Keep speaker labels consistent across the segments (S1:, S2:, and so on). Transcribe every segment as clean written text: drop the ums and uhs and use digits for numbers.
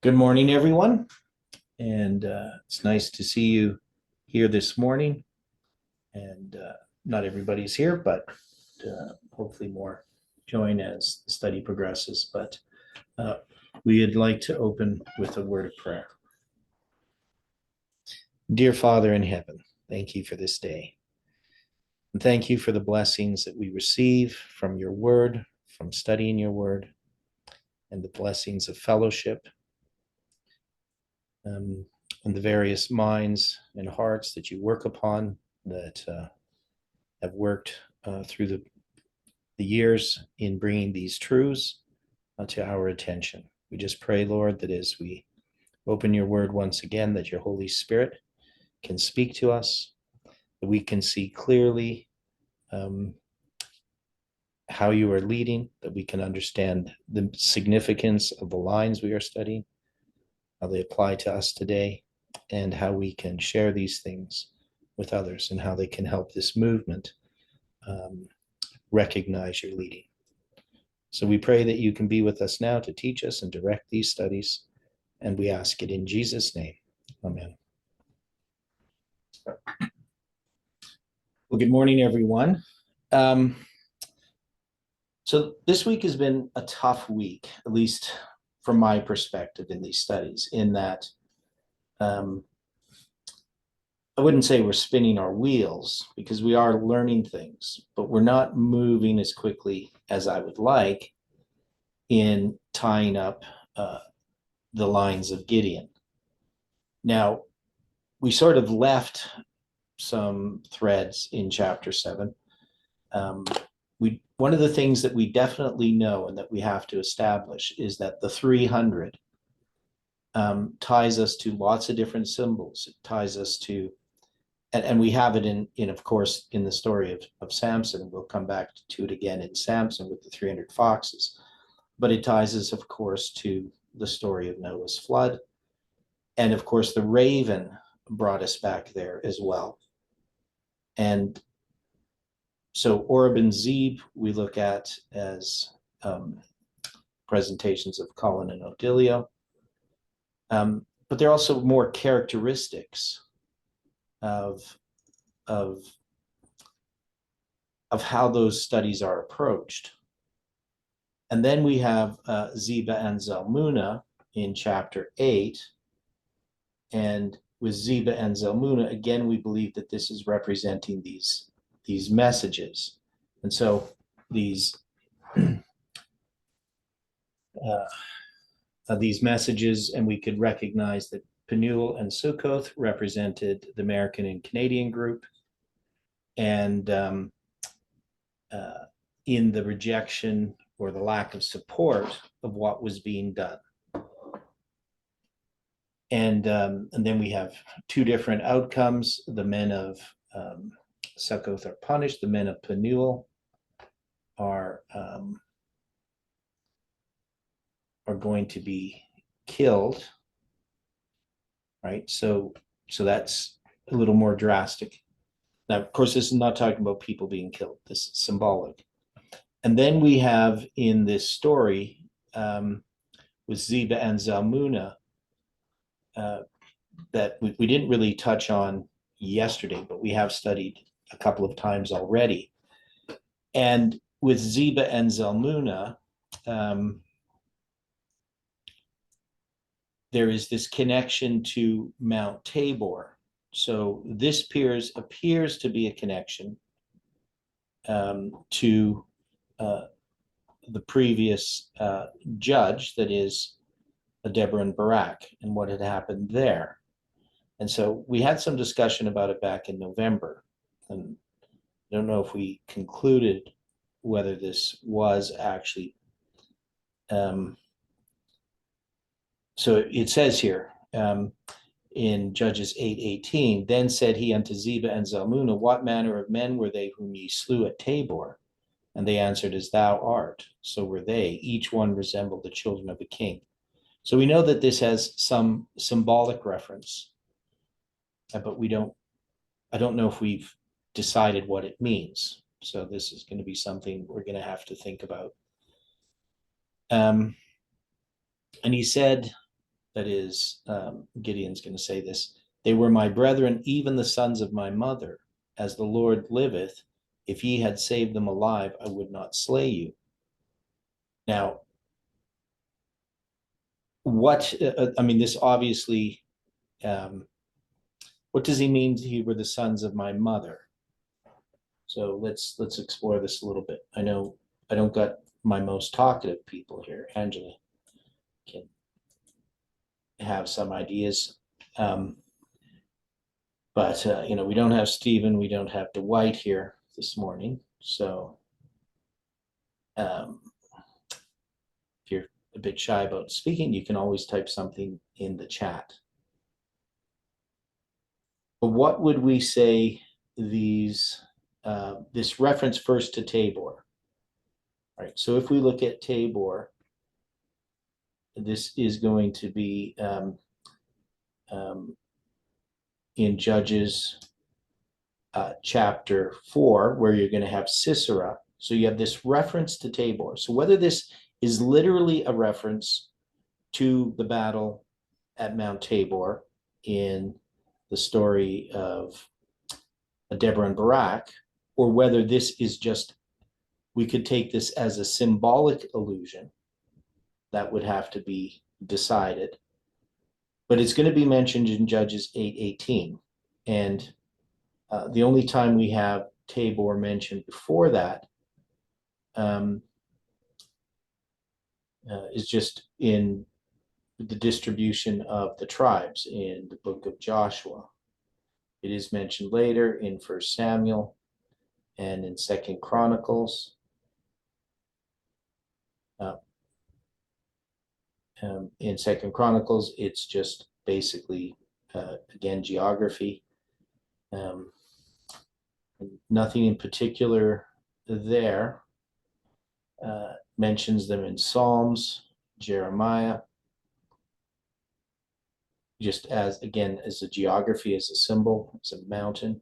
S1: Good morning, everyone. And it's nice to see you here this morning. And not everybody's here, but hopefully more join as the study progresses. But we'd like to open with a word of prayer. Dear Father in heaven, thank you for this day. And thank you for the blessings that we receive from your word, from studying your word, and the blessings of fellowship. And the various minds and hearts that you work upon that have worked through the years in bringing these truths to our attention. We just pray, Lord, that as we open your word once again, that your Holy Spirit can speak to us, that we can see clearly how you are leading, that we can understand the significance of the lines we are studying, how they apply to us today, and how we can share these things with others and how they can help this movement recognize your leading. So we pray that you can be with us now to teach us and direct these studies, and we ask it in Jesus' name. Amen. Well, good morning, everyone. So this week has been a tough week, at least from my perspective in these studies, in that I wouldn't say we're spinning our wheels because we are learning things, but we're not moving as quickly as I would like in tying up the lines of Gideon. Now, we sort of left some threads in chapter 7. One of the things that we definitely know and that we have to establish is that the 300 ties us to lots of different symbols. It ties us to, and we have it in of course, in the story of Samson. We'll come back to it again in Samson with the 300 foxes. But it ties us, of course, to the story of Noah's flood. And of course, the raven brought us back there as well. And so Oreb and Zeb we look at as presentations of Colin and Odilio. But there are also more characteristics of how those studies are approached. And then we have Ziba and Zalmunna in chapter 8. And with Ziba and Zalmunna, again, we believe that this is representing these messages. And so these messages, and we could recognize that Penuel and Sukkoth represented the American and Canadian group. And in the rejection or the lack of support of what was being done. And then we have two different outcomes. The men of Sukkoth are punished. The men of Penuel are going to be killed, right? So that's a little more drastic. Now, of course, this is not talking about people being killed. This is symbolic. And then we have in this story with Ziba and Zalmunna that we didn't really touch on yesterday, but we have studied a couple of times already. And with Ziba and Zalmunna, there is this connection to Mount Tabor. So this appears to be a connection to the previous judge, that is Deborah and Barak, and what had happened there. And so we had some discussion about it back in November, and I don't know if we concluded whether this was actually so it says here in Judges 8:18, then said he unto Ziba and Zalmunna, what manner of men were they whom ye slew at Tabor? And they answered, as thou art, so were they. Each one resembled the children of a king. So we know that this has some symbolic reference, but I don't know if we've decided what it means. So this is going to be something we're going to have to think about. And he said, that is, Gideon's going to say this, they were my brethren, even the sons of my mother. As the Lord liveth, if ye had saved them alive, I would not slay you. Now, what, I mean, this obviously, what does he mean he were the sons of my mother? So let's explore this a little bit. I know I don't got my most talkative people here. Angela can have some ideas. But we don't have Stephen, we don't have Dwight here this morning. So if you're a bit shy about speaking, you can always type something in the chat. But what would we say this reference first to Tabor? All right, so if we look at Tabor, this is going to be in Judges chapter 4, where you're going to have Sisera. So you have this reference to Tabor. So whether this is literally a reference to the battle at Mount Tabor in the story of Deborah and Barak, or whether this is just, we could take this as a symbolic allusion, that would have to be decided. But it's going to be mentioned in Judges 8:18. And the only time we have Tabor mentioned before that is just in the distribution of the tribes in the book of Joshua. It is mentioned later in 1 Samuel and in 2 Chronicles. In 2 Chronicles, it's just basically, again, geography. Nothing in particular there. Mentions them in Psalms, Jeremiah, just as, again, as a geography, as a symbol, as a mountain.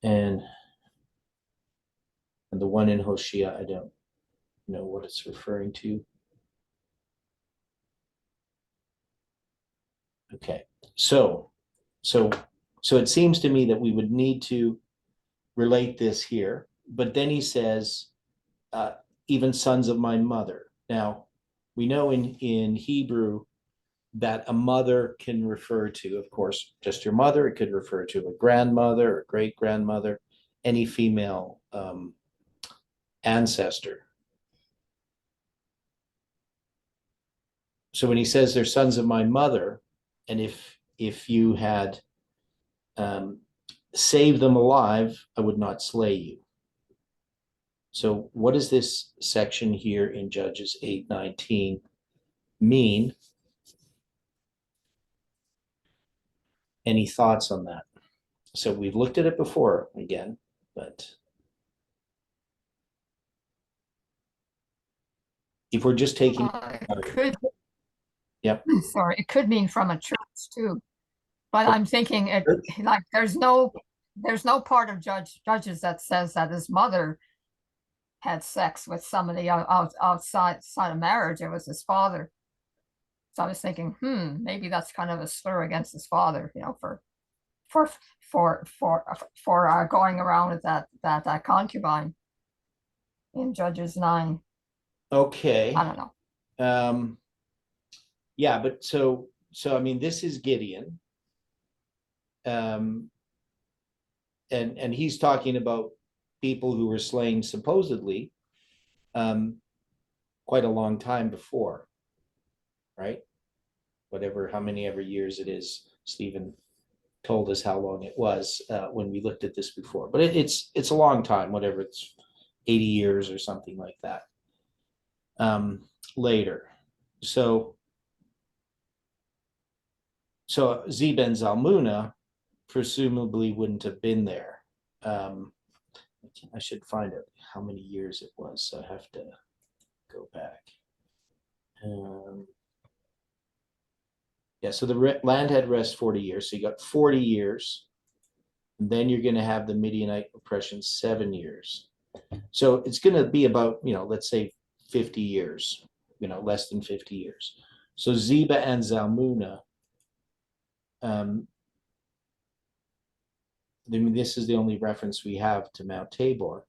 S1: And the one in Hosea, I don't know what it's referring to. Okay, so it seems to me that we would need to relate this here, but then he says, even sons of my mother. Now, we know in Hebrew that a mother can refer to, of course, just your mother. It could refer to a grandmother or great grandmother, any female ancestor. So when he says they're sons of my mother, and if you had saved them alive, I would not slay you. So what does this section here in Judges 8:19 mean? Any thoughts on that? So we've looked at it before again, but if we're just taking, yep.
S2: Sorry, it could mean from a church too, but I'm thinking it like there's no part of Judges that says that his mother had sex with somebody outside of marriage. It was his father. So I was thinking, maybe that's kind of a slur against his father, for going around with that concubine in Judges 9.
S1: Okay.
S2: I don't know.
S1: Yeah, but so I mean, this is Gideon. And he's talking about people who were slain supposedly quite a long time before, right? Whatever, how many ever years it is. Stephen told us how long it was when we looked at this before, but it's a long time, whatever, it's 80 years or something like that later. So Zebah and Zalmunna presumably wouldn't have been there. I should find out how many years it was, so I have to go back. Yeah, so the land had rest 40 years, so you got 40 years, and then you're going to have the Midianite oppression 7 years. So it's going to be about, let's say 50 years, less than 50 years. So Zeba and Zalmunna, I mean, this is the only reference we have to Mount Tabor,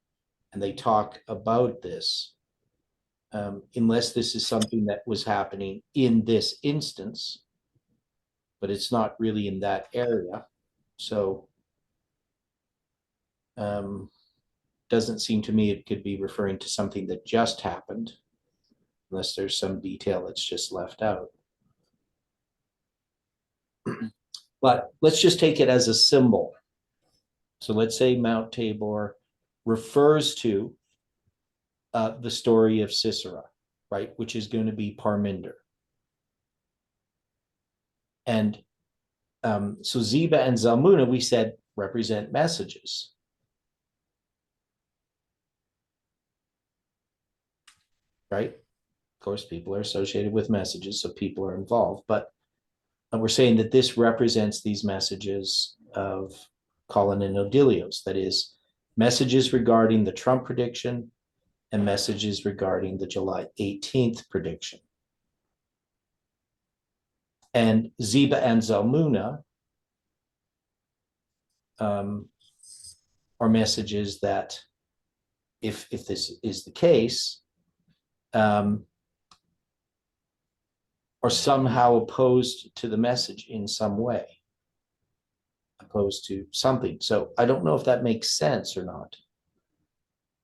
S1: and they talk about this, unless this is something that was happening in this instance, but it's not really in that area. So doesn't seem to me it could be referring to something that just happened, unless there's some detail that's just left out. But let's just take it as a symbol. So let's say Mount Tabor refers to the story of Sisera, right, which is going to be Parminder. And so Zeba and Zalmunna, we said, represent messages. Right? Of course, people are associated with messages, so people are involved. But we're saying that this represents these messages of Colin and Odilios, that is, messages regarding the Trump prediction and messages regarding the July 18th prediction. And Zeba and Zalmunna are messages that, if this is the case, are somehow opposed to the message in some way, opposed to something. So I don't know if that makes sense or not,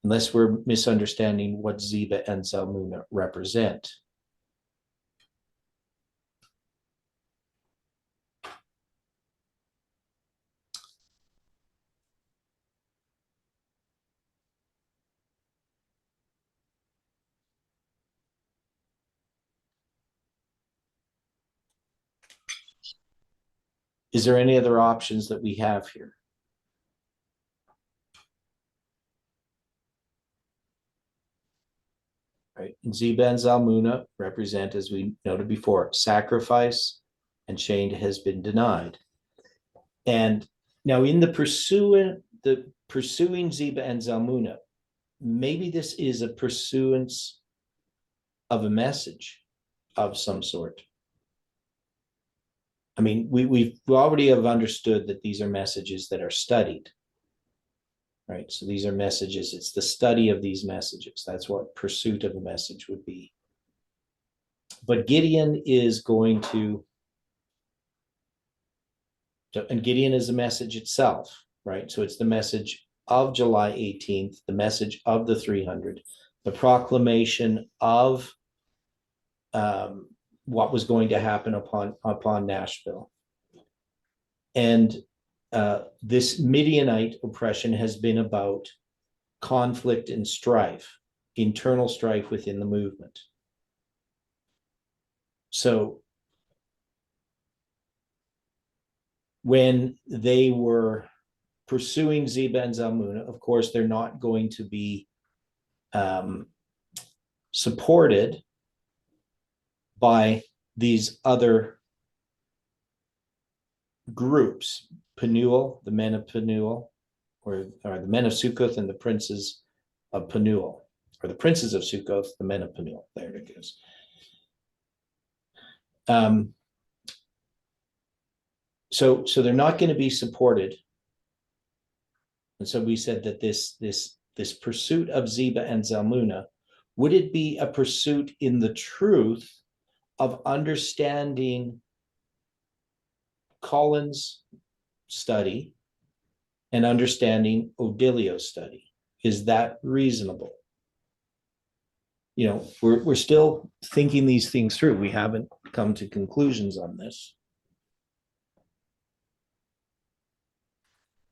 S1: unless we're misunderstanding what Zeba and Zalmunna represent. Is there any other options that we have here? Right. And Zeba and Zalmunna represent, as we noted before, sacrifice, and change has been denied. And now in the pursuing Zeba and Zalmunna, maybe this is a pursuance of a message of some sort. I mean, we already have understood that these are messages that are studied, right? So these are messages, it's the study of these messages. That's what pursuit of a message would be. But Gideon is going to, and Gideon is a message itself, right? So it's the message of July 18th, the message of the 300, the proclamation of what was going to happen upon Nashville. And this Midianite oppression has been about conflict and strife, internal strife within the movement. So when they were pursuing Zeba and Zalmunna, of course, they're not going to be supported by these other groups, Penuel, the men of Penuel, or the men of Sukkoth, and the princes of Penuel, or the princes of Sukkoth, the men of Penuel. There it goes. So they're not going to be supported. And so we said that this pursuit of Zeba and Zalmunna, would it be a pursuit in the truth of understanding Colin's study and understanding Odilio's study? Is that reasonable? You know, we're still thinking these things through. We haven't come to conclusions on this.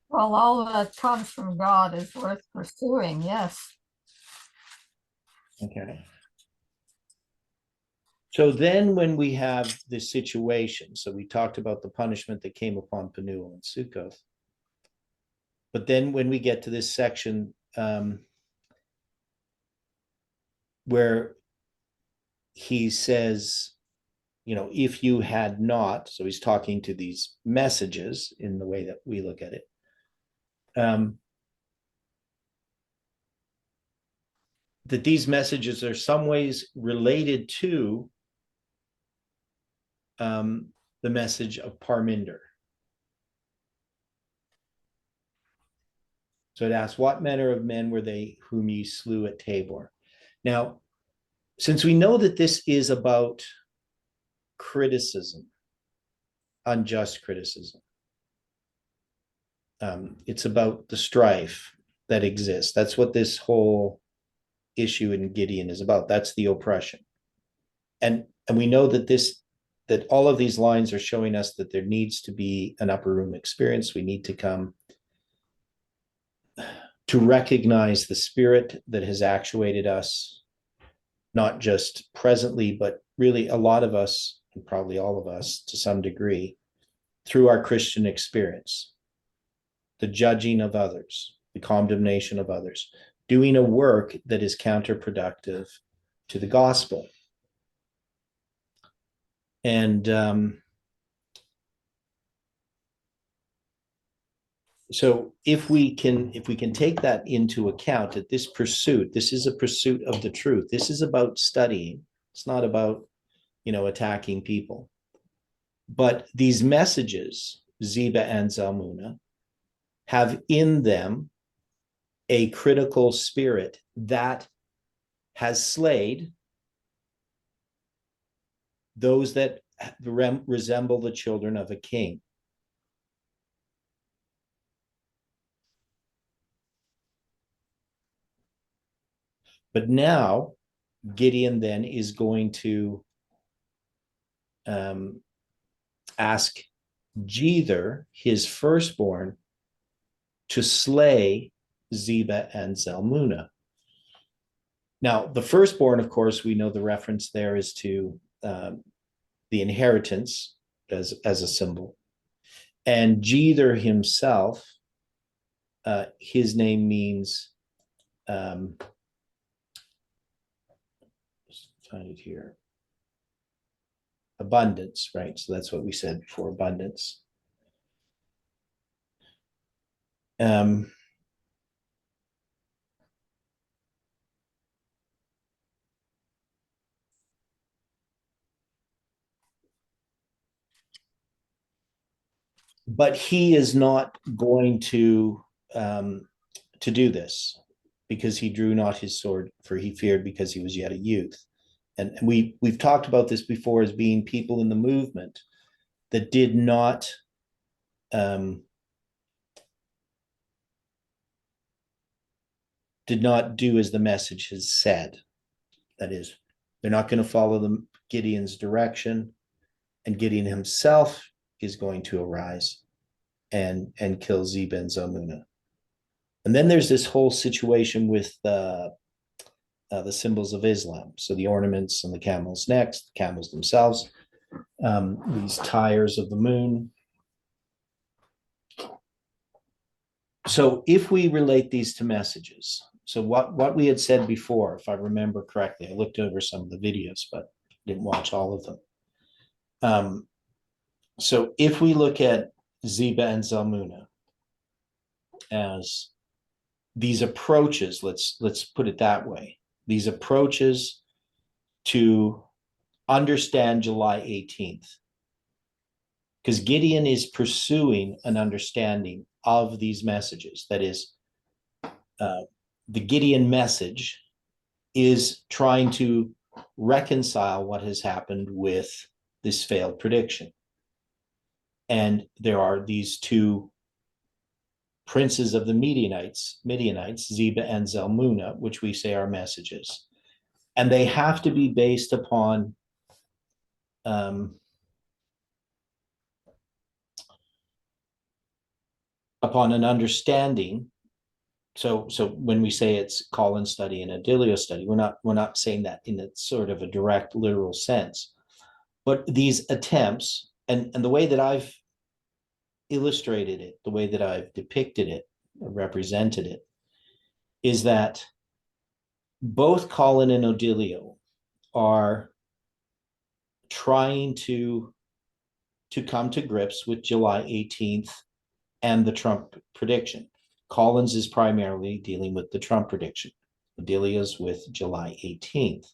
S2: Well, all that comes from God is worth pursuing, yes.
S1: Okay. So then when we have this situation, so we talked about the punishment that came upon Penuel and Sukkoth. But then when we get to this section where he says, you know, if you had not, so he's talking to these messages in the way that we look at it. That these messages are some ways related to the message of Parminder. So it asks, what manner of men were they whom ye slew at Tabor? Now, since we know that this is about criticism, unjust criticism, it's about the strife that exists. That's what this whole issue in Gideon is about. That's the oppression. And we know that all of these lines are showing us that there needs to be an upper room experience. We need to come to recognize the spirit that has actuated us, not just presently, but really a lot of us, and probably all of us to some degree, through our Christian experience, the judging of others, the condemnation of others, doing a work that is counterproductive to the gospel. And so if we can take that into account, that this is a pursuit of the truth. This is about studying. It's not about, attacking people. But these messages, Ziba and Zalmunna, have in them a critical spirit that has slayed those that resemble the children of a king. But now Gideon then is going to ask Jether, his firstborn, to slay Ziba and Zalmunna. Now, the firstborn, of course, we know the reference there is to the inheritance as a symbol. And Jether himself, his name means, find it here, abundance, right? So that's what we said before, abundance. But he is not going to do this, because he drew not his sword, for he feared, because he was yet a youth. And we've talked about this before as being people in the movement that did not do as the message has said. That is, they're not going to follow Gideon's direction, and Gideon himself is going to arise and kill Ziba and Zalmunna. And then there's this whole situation with the symbols of Islam. So the ornaments and the camels' necks, the camels themselves, these tires of the moon. So if we relate these to messages, so what we had said before, if I remember correctly, I looked over some of the videos, but didn't watch all of them. So if we look at Ziba and Zalmunna as these approaches, let's put it that way, these approaches to understand July 18th, because Gideon is pursuing an understanding of these messages. That is, the Gideon message is trying to reconcile what has happened with this failed prediction. And there are these two princes of the Midianites, Ziba and Zalmunna, which we say are messages. And they have to be based upon an understanding. So when we say it's Colin study and Adilio study, we're not saying that in a sort of a direct literal sense. But these attempts, and the way that I've illustrated it, the way that I've depicted it, represented it, is that both Colin and Odilio are trying to come to grips with July 18th and the Trump prediction. Collins is primarily dealing with the Trump prediction. Odilio's with July 18th.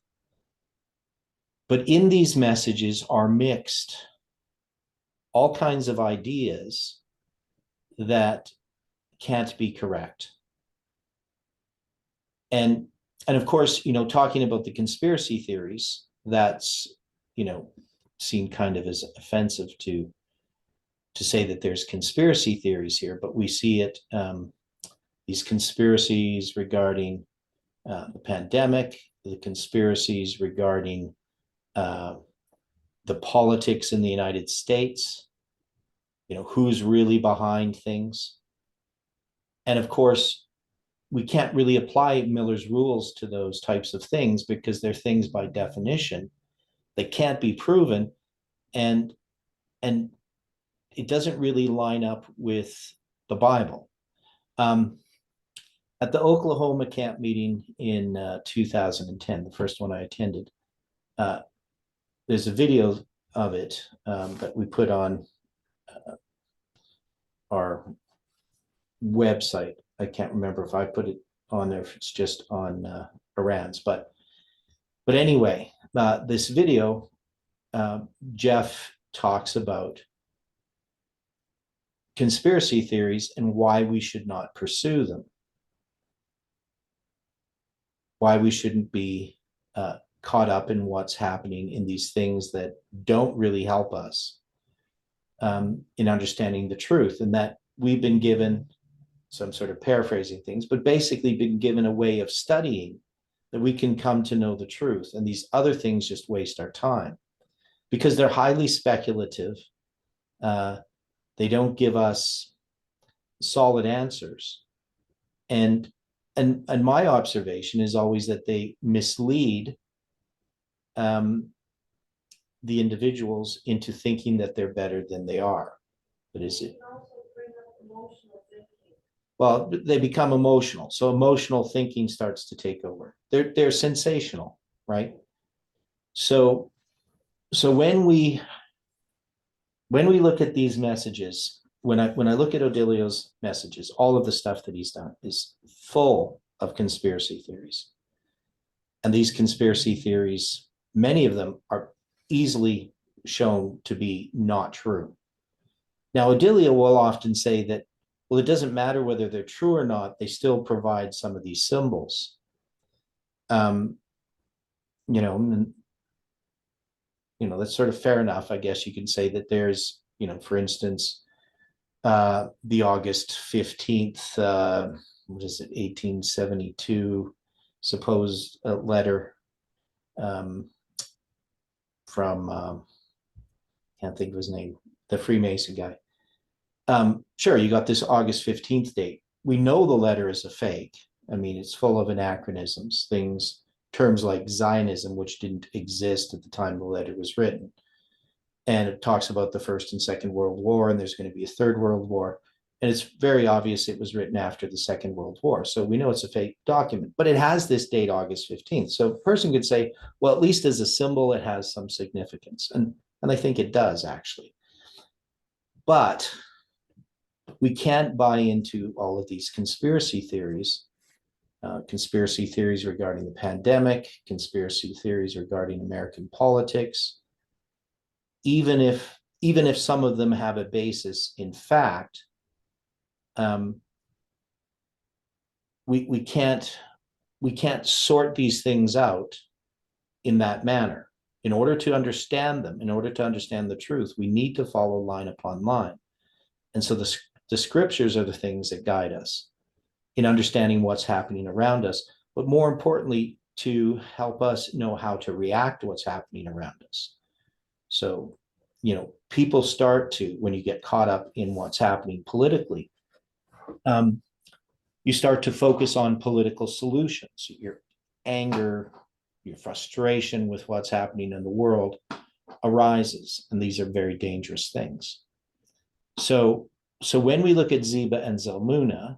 S1: But in these messages are mixed all kinds of ideas that can't be correct. And of course, talking about the conspiracy theories, that's, seen kind of as offensive to say that there's conspiracy theories here, but we see it, these conspiracies regarding the pandemic, the conspiracies regarding the politics in the United States, who's really behind things. And of course, we can't really apply Miller's rules to those types of things because they're things by definition that can't be proven. And it doesn't really line up with the Bible. At the Oklahoma camp meeting in 2010, the first one I attended, there's a video of it that we put on our website. I can't remember if I put it on there, if it's just on Iran's, but anyway, this video, Jeff talks about conspiracy theories and why we should not pursue them, why we shouldn't be caught up in what's happening in these things that don't really help us in understanding the truth, and that we've been given, some sort of paraphrasing things, but basically been given a way of studying that we can come to know the truth. And these other things just waste our time because they're highly speculative. They don't give us solid answers. And my observation is always that they mislead the individuals into thinking that they're better than they are. But is it? Well, they become emotional. So emotional thinking starts to take over. They're sensational, right? So when we look at these messages, when I look at Odilio's messages, all of the stuff that he's done is full of conspiracy theories. And these conspiracy theories, many of them are easily shown to be not true. Now, Odilio will often say that, well, it doesn't matter whether they're true or not, they still provide some of these symbols. That's sort of fair enough. I guess you can say that there's, for instance, the August 15th, what is it, 1872 supposed letter from, can't think of his name, the Freemason guy. Sure, you got this August 15th date. We know the letter is a fake. I mean, it's full of anachronisms, terms like Zionism, which didn't exist at the time the letter was written. And it talks about the First and Second World War, and there's going to be a Third World War. And it's very obvious it was written after the Second World War. So we know it's a fake document, but it has this date, August 15th. So a person could say, well, at least as a symbol, it has some significance. And I think it does, actually. But we can't buy into all of these conspiracy theories regarding the pandemic, conspiracy theories regarding American politics, even if some of them have a basis in fact. We can't sort these things out in that manner. In order to understand them, in order to understand the truth, we need to follow line upon line. And so the scriptures are the things that guide us in understanding what's happening around us, but more importantly, to help us know how to react to what's happening around us. So, people start to, when you get caught up in what's happening politically, you start to focus on political solutions. Your anger, your frustration with what's happening in the world arises, and these are very dangerous things. So when we look at Ziba and Zalmunna,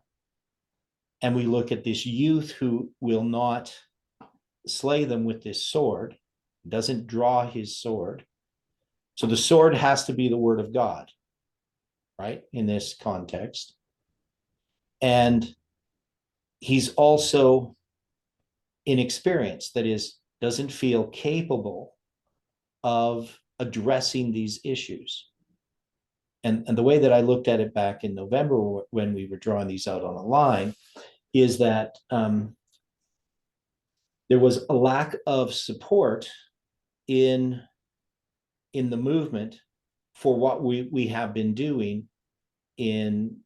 S1: and we look at this youth who will not slay them with this sword, doesn't draw his sword. So the sword has to be the word of God, right, in this context. And he's also inexperienced, that is, doesn't feel capable of addressing these issues. and the way that I looked at it back in November when we were drawing these out on a line is that there was a lack of support in the movement for what we have been doing in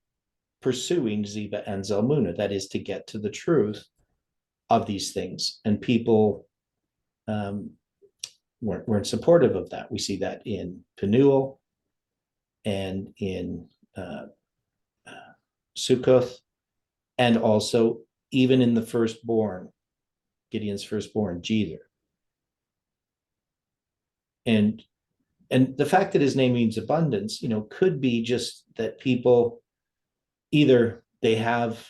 S1: pursuing Ziba and Zalmunna, that is to get to the truth of these things. And people weren't supportive of that. We see that in Penuel and in Sukkoth, and also even in the firstborn, Gideon's firstborn, Jether. And the fact that his name means abundance, could be just that people either they have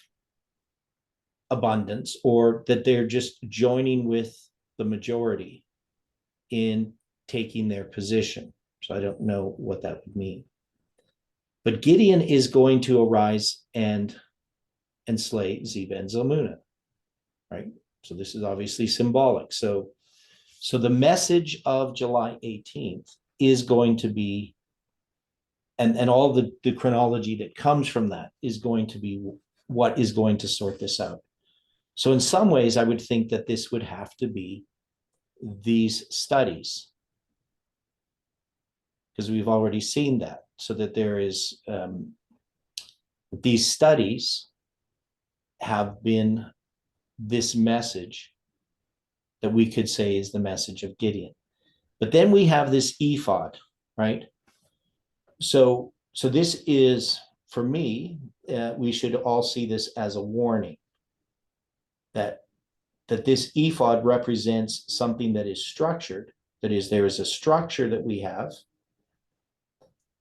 S1: abundance or that they're just joining with the majority in taking their position. So I don't know what that would mean. But Gideon is going to arise and slay Ziba and Zalmunna, right? So this is obviously symbolic. So the message of July 18th is going to be, and all the chronology that comes from that is going to be what is going to sort this out. So in some ways, I would think that this would have to be these studies, because we've already seen that, so that there is these studies have been this message that we could say is the message of Gideon. But then we have this ephod, right? So this is, for me, we should all see this as a warning that this ephod represents something that is structured. That is, there is a structure that we have,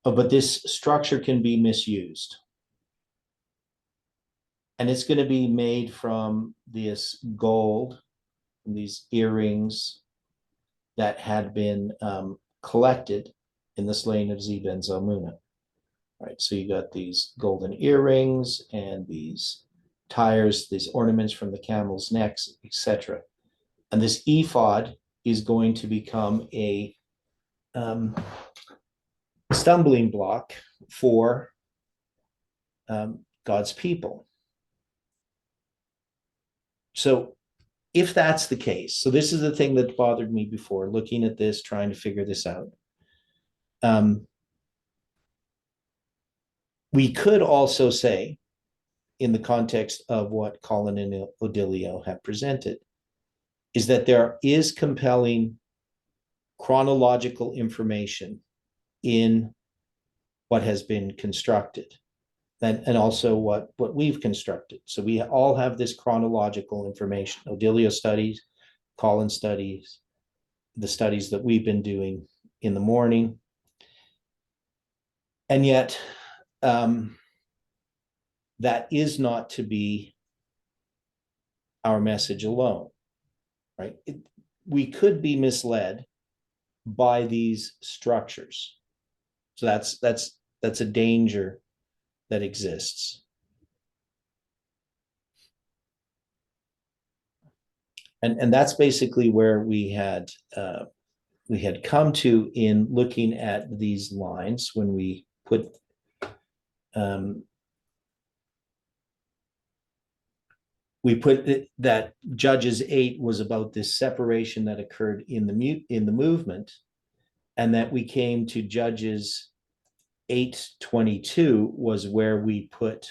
S1: but this structure can be misused. And it's going to be made from this gold, these earrings that had been collected in the slaying of Ziba and Zalmunna. Right, so you got these golden earrings and these tires, these ornaments from the camels' necks, etc. And this ephod is going to become a stumbling block for God's people. So if that's the case, so this is the thing that bothered me before, looking at this, trying to figure this out. We could also say, in the context of what Colin and Odilio have presented, is that there is compelling chronological information in what has been constructed, and also what we've constructed. So we all have this chronological information. Odilio studies, Colin studies, the studies that we've been doing in the morning. And yet, that is not to be our message alone, right? We could be misled by these structures. So that's a danger that exists. And that's basically where we had come to in looking at these lines when we put that Judges 8 was about this separation that occurred in the movement, and that we came to Judges 8:22 was where we put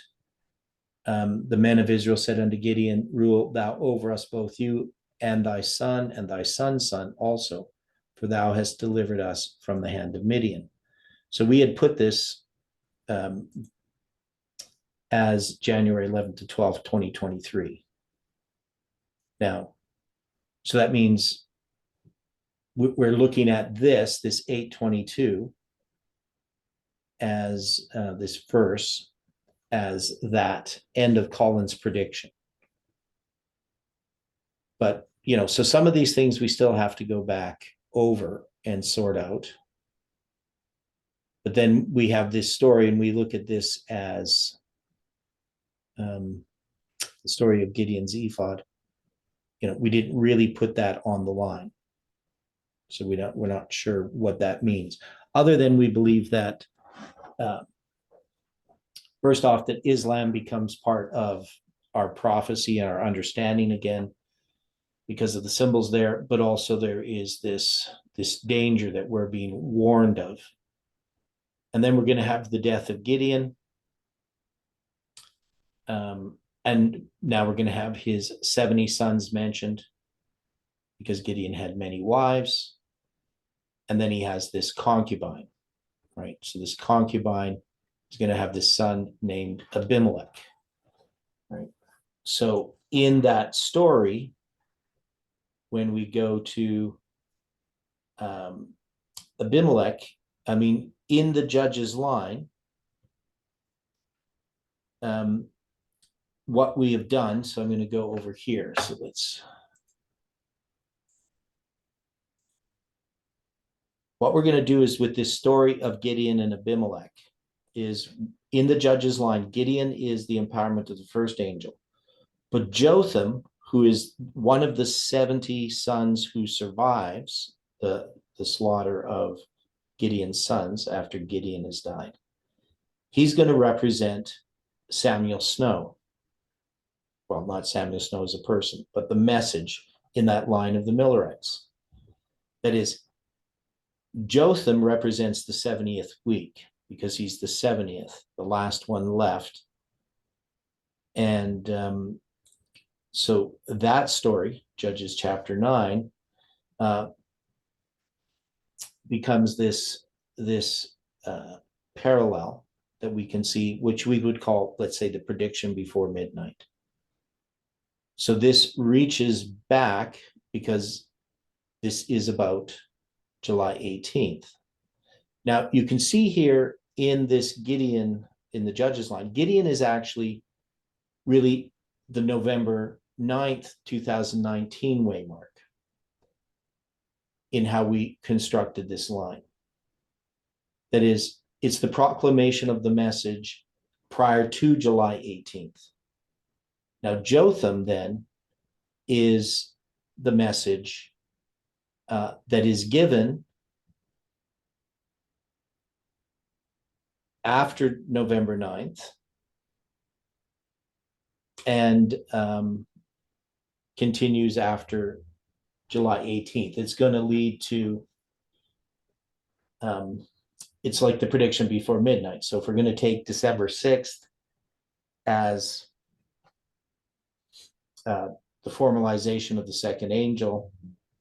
S1: the men of Israel said unto Gideon, rule thou over us both, you and thy son and thy son's son also, for thou hast delivered us from the hand of Midian. So we had put this as January 11th to 12th, 2023. Now, so that means we're looking at this 8:22 as this verse as that end of Colin's prediction. But, so some of these things we still have to go back over and sort out. But then we have this story, and we look at this as the story of Gideon's ephod. We didn't really put that on the line. So we're not sure what that means, other than we believe that first off, that Islam becomes part of our prophecy and our understanding again because of the symbols there, but also there is this danger that we're being warned of. And then we're going to have the death of Gideon. And now we're going to have his 70 sons mentioned because Gideon had many wives. And then he has this concubine, right? So this concubine is going to have this son named Abimelech, right? So in that story, when we go to Abimelech, I mean, in the judge's line, what we have done, so I'm going to go over here. So what we're going to do is with this story of Gideon and Abimelech is in the judge's line, Gideon is the empowerment of the first angel. But Jotham, who is one of the 70 sons who survives the slaughter of Gideon's sons after Gideon has died, he's going to represent Samuel Snow. Well, not Samuel Snow as a person, but the message in that line of the Millerites. That is, Jotham represents the 70th week because he's the 70th, the last one left. And so that story, Judges chapter 9, becomes this parallel that we can see, which we would call, let's say, the prediction before midnight. So this reaches back because this is about July 18th. Now you can see here in this Gideon, in the judge's line, Gideon is actually really the November 9th, 2019 waymark in how we constructed this line. That is, it's the proclamation of the message prior to July 18th. Now, Jotham then is the message that is given after November 9th and continues after July 18th. It's going to lead to, it's like the prediction before midnight. So if we're going to take December 6th as the formalization of the second angel,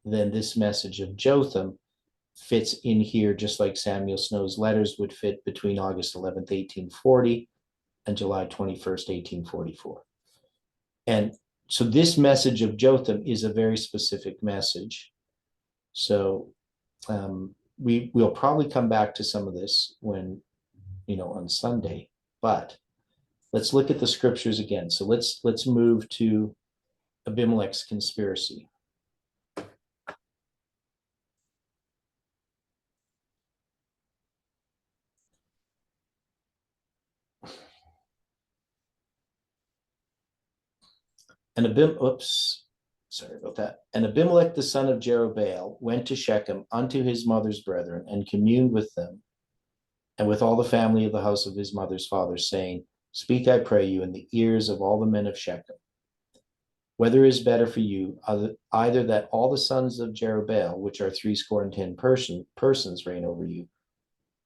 S1: then this message of Jotham fits in here just like Samuel Snow's letters would fit between August 11th, 1840 and July 21st, 1844. And so this message of Jotham is a very specific message. So we'll probably come back to some of this when, on Sunday, but let's look at the scriptures again. So let's move to Abimelech's conspiracy. And And Abimelech the son of Jerubbaal went to Shechem unto his mother's brethren and communed with them and with all the family of the house of his mother's father, saying, Speak, I pray you, in the ears of all the men of Shechem. Whether it is better for you, either that all the sons of Jerubbaal, which are 70 persons, reign over you,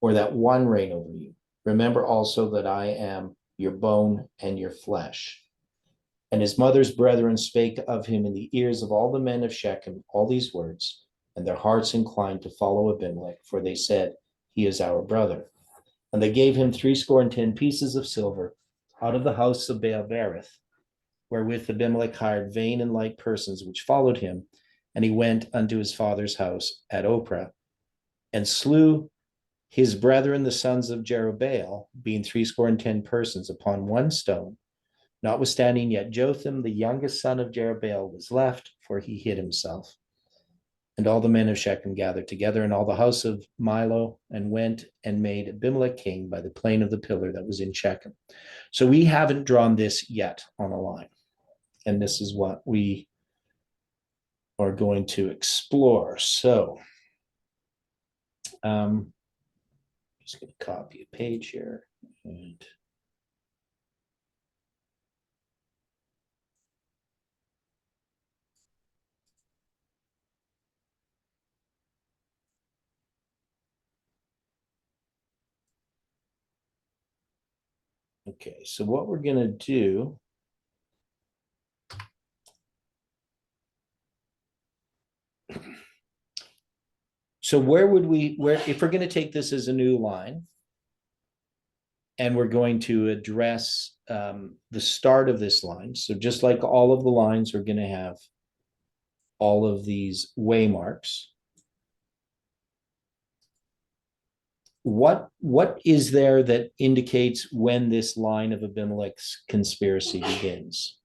S1: or that one reign over you. Remember also that I am your bone and your flesh. And his mother's brethren spake of him in the ears of all the men of Shechem all these words, and their hearts inclined to follow Abimelech, for they said, He is our brother. And they gave him 70 pieces of silver out of the house of Baal-berith, wherewith Abimelech hired vain and light persons which followed him, and he went unto his father's house at Ophrah, and slew his brethren the sons of Jerubbaal, being 70 persons, upon one stone. Notwithstanding, yet Jotham, the youngest son of Jerubbaal, was left, for he hid himself. And all the men of Shechem gathered together, and all the house of Milo, and went and made Abimelech king by the plain of the pillar that was in Shechem. So we haven't drawn this yet on the line. And this is what we are going to explore. So, Just going to copy a page here and okay, so what we're going to do, so where would we, if we're going to take this as a new line and we're going to address the start of this line, so just like all of the lines, we're going to have all of these waymarks. What is there that indicates when this line of Abimelech's conspiracy begins?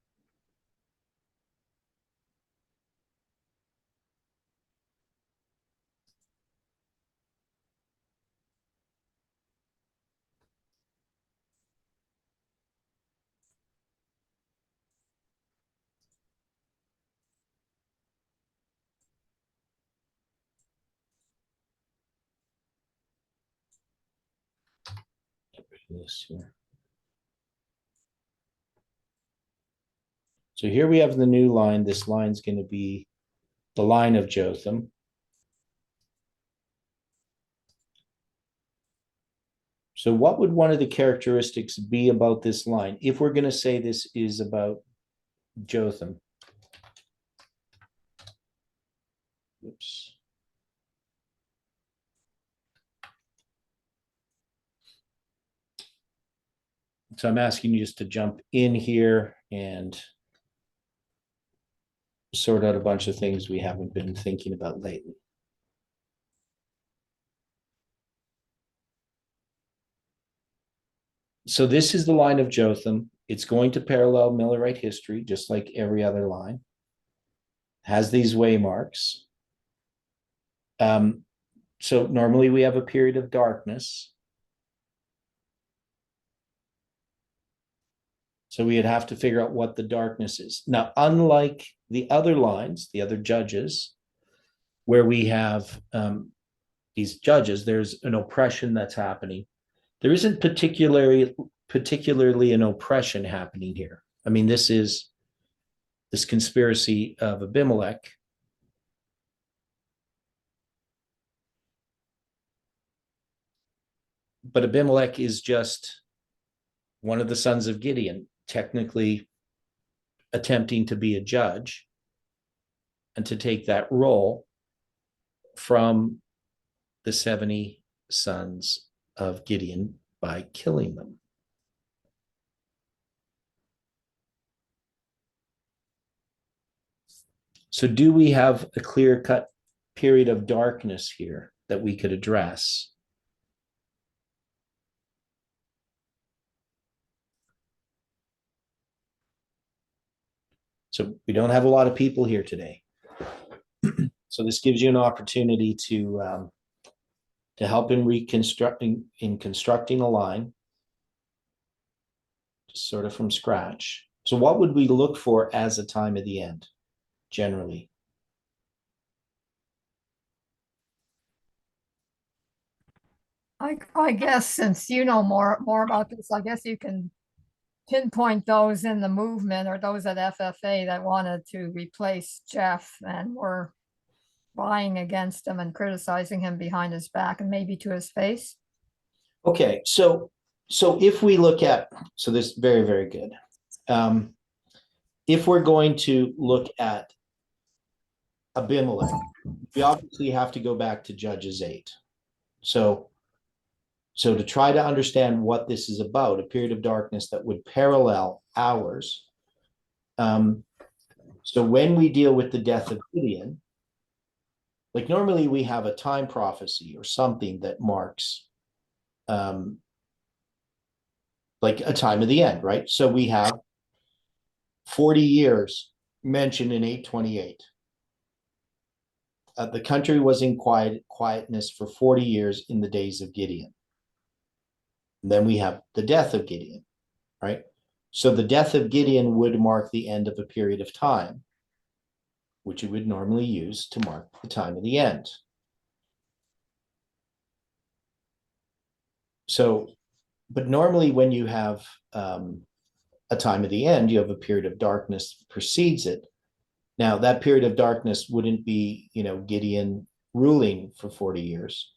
S1: This here. So here we have the new line. This line's going to be the line of Jotham. So what would one of the characteristics be about this line if we're going to say this is about Jotham? Oops. So I'm asking you just to jump in here and sort out a bunch of things we haven't been thinking about lately. So this is the line of Jotham. It's going to parallel Millerite history, just like every other line. Has these waymarks. So normally we have a period of darkness. So we'd have to figure out what the darkness is. Now, unlike the other lines, the other judges, where we have these judges, there's an oppression that's happening. There isn't particularly an oppression happening here. I mean, this is this conspiracy of Abimelech. But Abimelech is just one of the sons of Gideon, technically attempting to be a judge and to take that role from the 70 sons of Gideon by killing them. So do we have a clear-cut period of darkness here that we could address? So we don't have a lot of people here today. So this gives you an opportunity to help in constructing a line, just sort of from scratch. So what would we look for as a time of the end, generally?
S2: I guess since you know more about this, I guess you can pinpoint those in the movement or those at FFA that wanted to replace Jeff and were vying against him and criticizing him behind his back and maybe to his face.
S1: Okay, so if we look at, so this is very, very good. If we're going to look at Abimelech, we obviously have to go back to Judges 8. So to try to understand what this is about, a period of darkness that would parallel ours. So when we deal with the death of Gideon, like normally we have a time prophecy or something that marks like a time of the end, right? So we have 40 years mentioned in 828. The country was in quietness for 40 years in the days of Gideon. And then we have the death of Gideon, right? So the death of Gideon would mark the end of a period of time, which you would normally use to mark the time of the end. So, but normally when you have a time of the end, you have a period of darkness that precedes it. Now, that period of darkness wouldn't be, Gideon ruling for 40 years,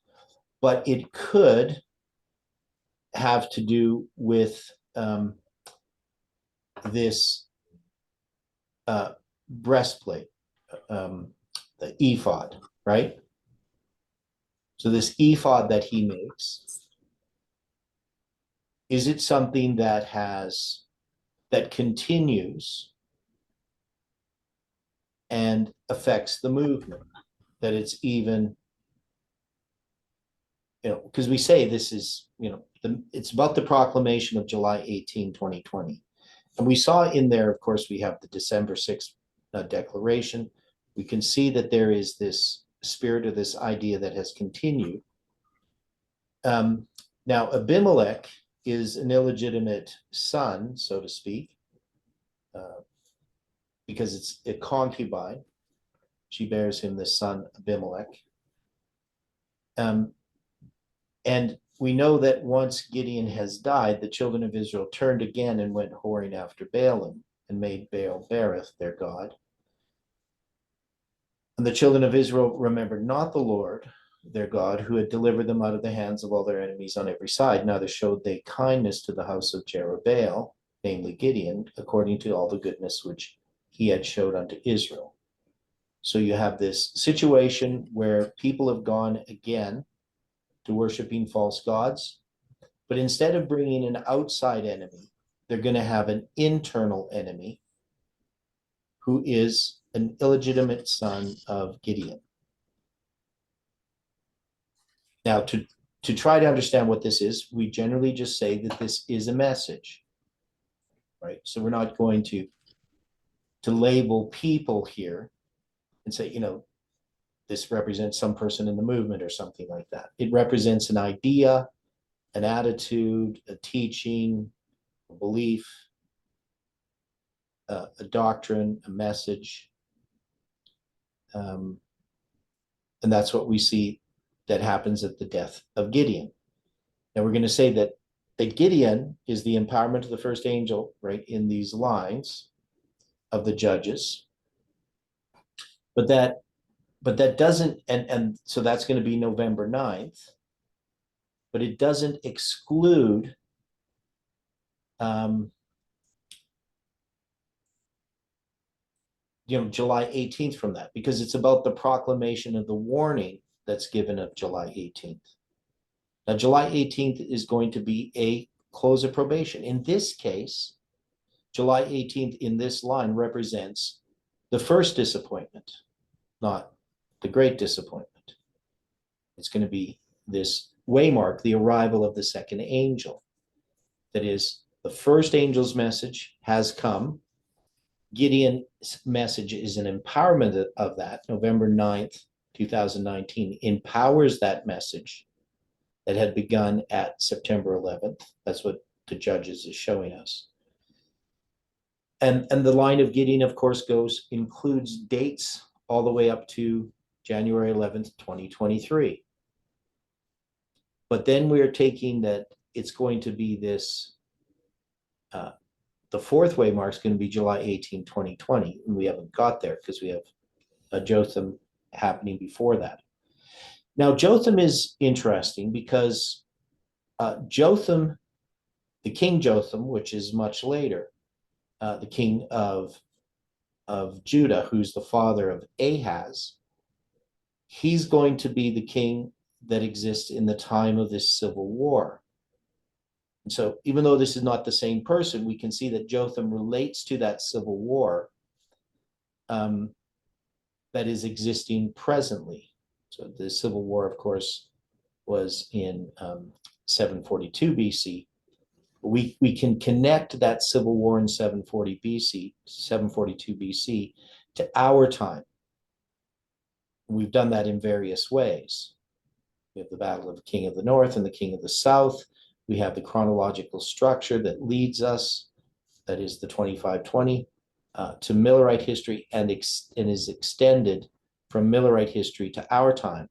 S1: but it could have to do with this breastplate, the ephod, right? So this ephod that he makes, is it something that continues and affects the movement? That it's even, because we say this is, it's about the proclamation of July 18, 2020. And we saw in there, of course, we have the December 6th declaration. We can see that there is this spirit of this idea that has continued. Now, Abimelech is an illegitimate son, so to speak, because it's a concubine. She bears him this son, Abimelech. And we know that once Gideon has died, the children of Israel turned again and went whoring after Baalim and made Baal-berith their god. And the children of Israel remembered not the Lord, their God, who had delivered them out of the hands of all their enemies on every side. Neither showed they kindness to the house of Jerubbaal, namely Gideon, according to all the goodness which he had showed unto Israel. So you have this situation where people have gone again to worshiping false gods, but instead of bringing an outside enemy, they're going to have an internal enemy who is an illegitimate son of Gideon. Now, to try to understand what this is, we generally just say that this is a message, right? So we're not going to label people here and say, this represents some person in the movement or something like that. It represents an idea, an attitude, a teaching, a belief, a doctrine, a message. And that's what we see that happens at the death of Gideon. Now we're going to say that Gideon is the empowerment of the first angel, right, in these lines of the Judges. But that doesn't, and so that's going to be November 9th, but it doesn't exclude July 18th from that, because it's about the proclamation of the warning that's given of July 18th. Now, July 18th is going to be a close of probation. In this case, July 18th in this line represents the first disappointment, not the great disappointment. It's going to be this waymark, the arrival of the second angel. That is, the first angel's message has come. Gideon's message is an empowerment of that. November 9th, 2019 empowers that message that had begun at September 11th. That's what the Judges is showing us. And the line of Gideon, of course, includes dates all the way up to January 11th, 2023. But then we're taking that it's going to be this, the fourth waymark is going to be July 18, 2020. And we haven't got there because we have a Jotham happening before that. Now, Jotham is interesting because Jotham, the King Jotham, which is much later, the king of Judah, who's the father of Ahaz, he's going to be the king that exists in the time of this civil war. And so even though this is not the same person, we can see that Jotham relates to that civil war that is existing presently. So the civil war, of course, was in 742 BC. We can connect that civil war in 742 BC to our time. We've done that in various ways. We have the Battle of the King of the North and the King of the South. We have the chronological structure that leads us, that is the 2520, to Millerite history and is extended from Millerite history to our time.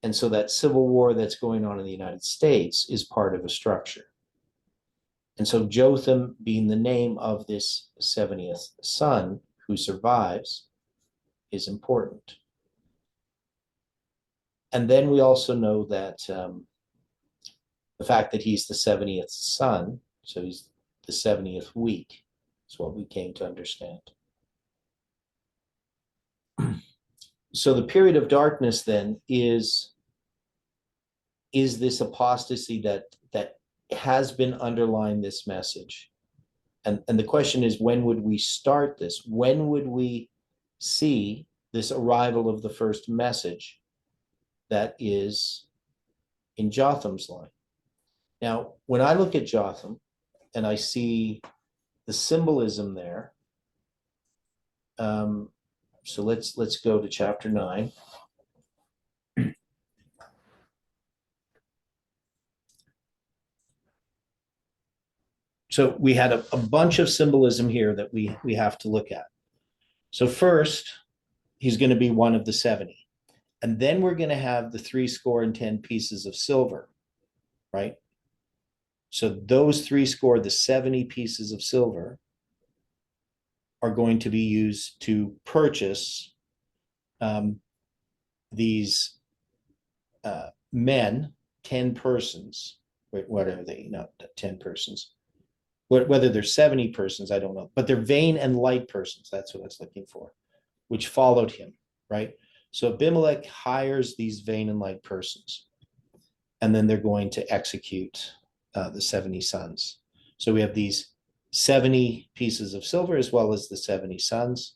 S1: And so that civil war that's going on in the United States is part of a structure. And so Jotham being the name of this 70th son who survives is important. And then we also know that the fact that he's the 70th son, so he's the 70th week, is what we came to understand. So the period of darkness then is this apostasy that has been underlying this message. And the question is, when would we start this? When would we see this arrival of the first message that is in Jotham's line? Now, when I look at Jotham and I see the symbolism there, so let's go to chapter 9. So we had a bunch of symbolism here that we have to look at. So first, he's going to be one of the 70. And then we're going to have the 70 pieces of silver, right? So those 70 pieces of silver are going to be used to purchase these men, 10 persons. Wait, what are they? Not 10 persons. Whether they're 70 persons, I don't know. But they're vain and light persons. That's what I was looking for, which followed him, right? So Abimelech hires these vain and light persons, and then they're going to execute the 70 sons. So we have these 70 pieces of silver as well as the 70 sons.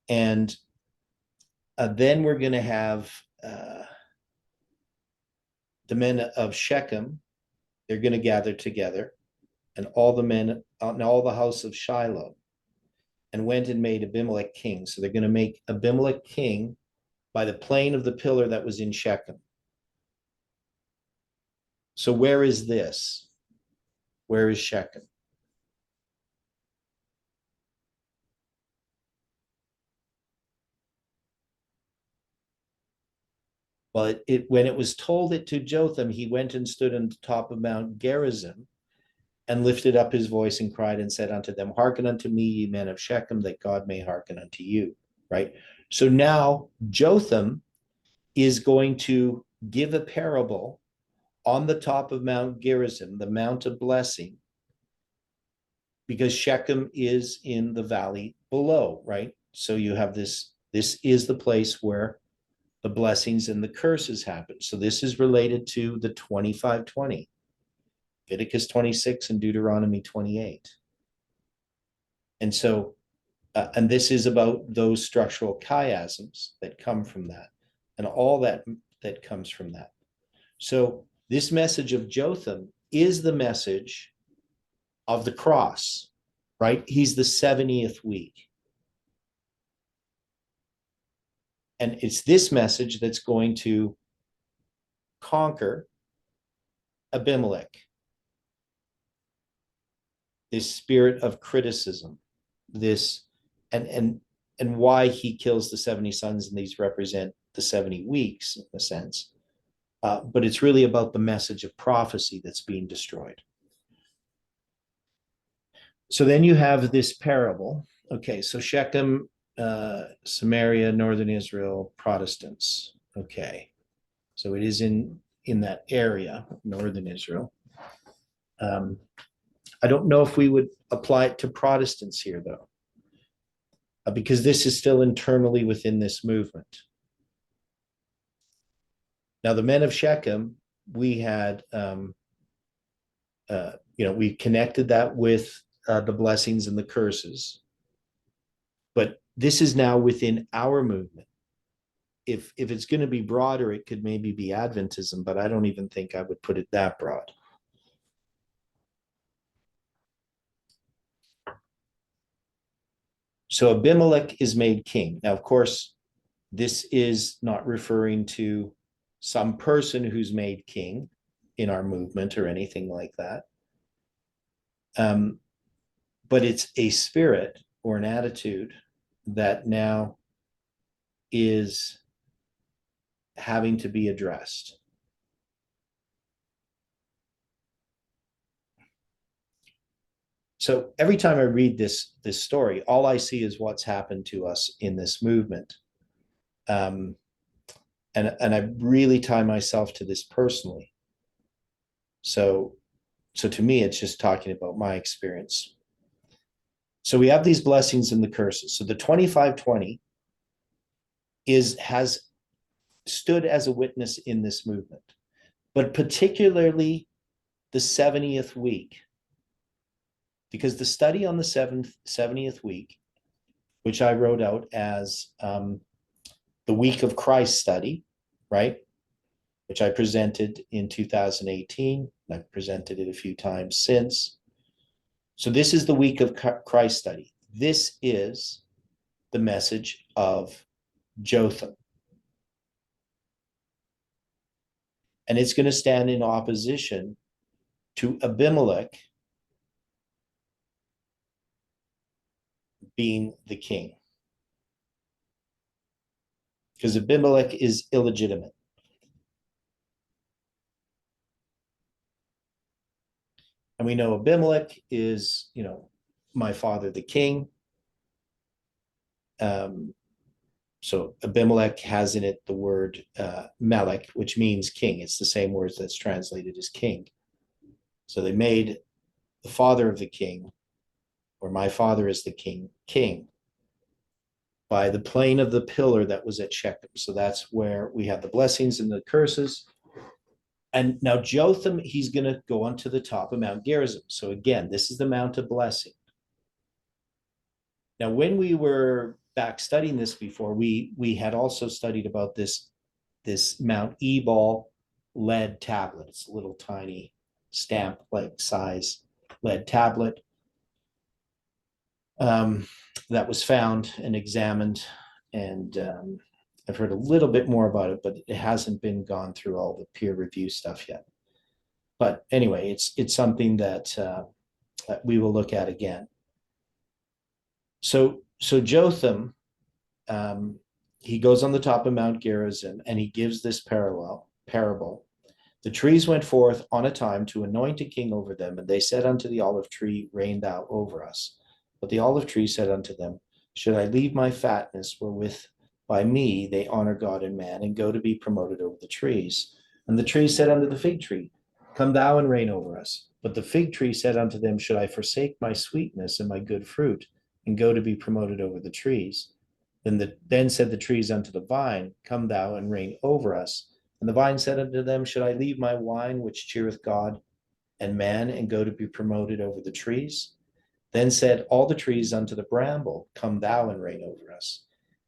S1: And then we're going to have the men of Shechem. They're going to gather together, and all the men and all the house of Shiloh, and went and made Abimelech king. So they're going to make Abimelech king by the plain of the pillar that was in Shechem. So where is this? Where is Shechem? Well, when it was told it to Jotham, he went and stood on the top of Mount Gerizim and lifted up his voice and cried and said unto them, hearken unto me, ye men of Shechem, that God may hearken unto you, right? So now Jotham is going to give a parable on the top of Mount Gerizim, the Mount of Blessing, because Shechem is in the valley below, right? So you have this is the place where the blessings and the curses happen. So this is related to the 25:20, Leviticus 26 and Deuteronomy 28. And so, and this is about those structural chiasms that come from that, and all that comes from that. So this message of Jotham is the message of the cross, right? He's the 70th week. And it's this message that's going to conquer Abimelech, this spirit of criticism, this and why he kills the 70 sons, and these represent the 70 weeks in a sense. But it's really about the message of prophecy that's being destroyed. So then you have this parable. Okay, so Shechem, Samaria, Northern Israel, Protestants. Okay, so it is in that area, Northern Israel. I don't know if we would apply it to Protestants here, though, because this is still internally within this movement. Now, the men of Shechem, we had, we connected that with the blessings and the curses. But this is now within our movement. If it's going to be broader, it could maybe be Adventism, but I don't even think I would put it that broad. So Abimelech is made king. Now, of course, this is not referring to some person who's made king in our movement or anything like that. But it's a spirit or an attitude that now is having to be addressed. So every time I read this story, all I see is what's happened to us in this movement. And I really tie myself to this personally. So to me, it's just talking about my experience. So we have these blessings and the curses. So the 2520 has stood as a witness in this movement, but particularly the 70th week, because the study on the 70th week, which I wrote out as the Week of Christ study, right? Which I presented in 2018. I've presented it a few times since. So this is the Week of Christ study. This is the message of Jotham. And it's going to stand in opposition to Abimelech being the king. Because Abimelech is illegitimate. And we know Abimelech is, my father, the king. So Abimelech has in it the word Melech, which means king. It's the same word that's translated as king. So they made the father of the king, or my father is the king, king by the plane of the pillar that was at Shechem. So that's where we have the blessings and the curses. And now Jotham, he's going to go onto the top of Mount Gerizim. So again, this is the Mount of Blessing. Now, when we were back studying this before, we had also studied about this Mount Ebal lead tablet. It's a little tiny stamp-like size lead tablet that was found and examined, and I've heard a little bit more about it, but it hasn't been gone through all the peer review stuff yet. But anyway, it's something that we will look at again. So Jotham, he goes on the top of Mount Gerizim and he gives this parable. The trees went forth on a time to anoint a king over them, and they said unto the olive tree, reign thou over us. But the olive tree said unto them, should I leave my fatness wherewith by me they honor God and man, and go to be promoted over the trees? And the tree said unto the fig tree, come thou and reign over us. But the fig tree said unto them, should I forsake my sweetness and my good fruit, and go to be promoted over the trees? Then said the trees unto the vine, come thou and reign over us. And the vine said unto them, should I leave my wine, which cheereth God and man, and go to be promoted over the trees? Then said all the trees unto the bramble, come thou and reign over us.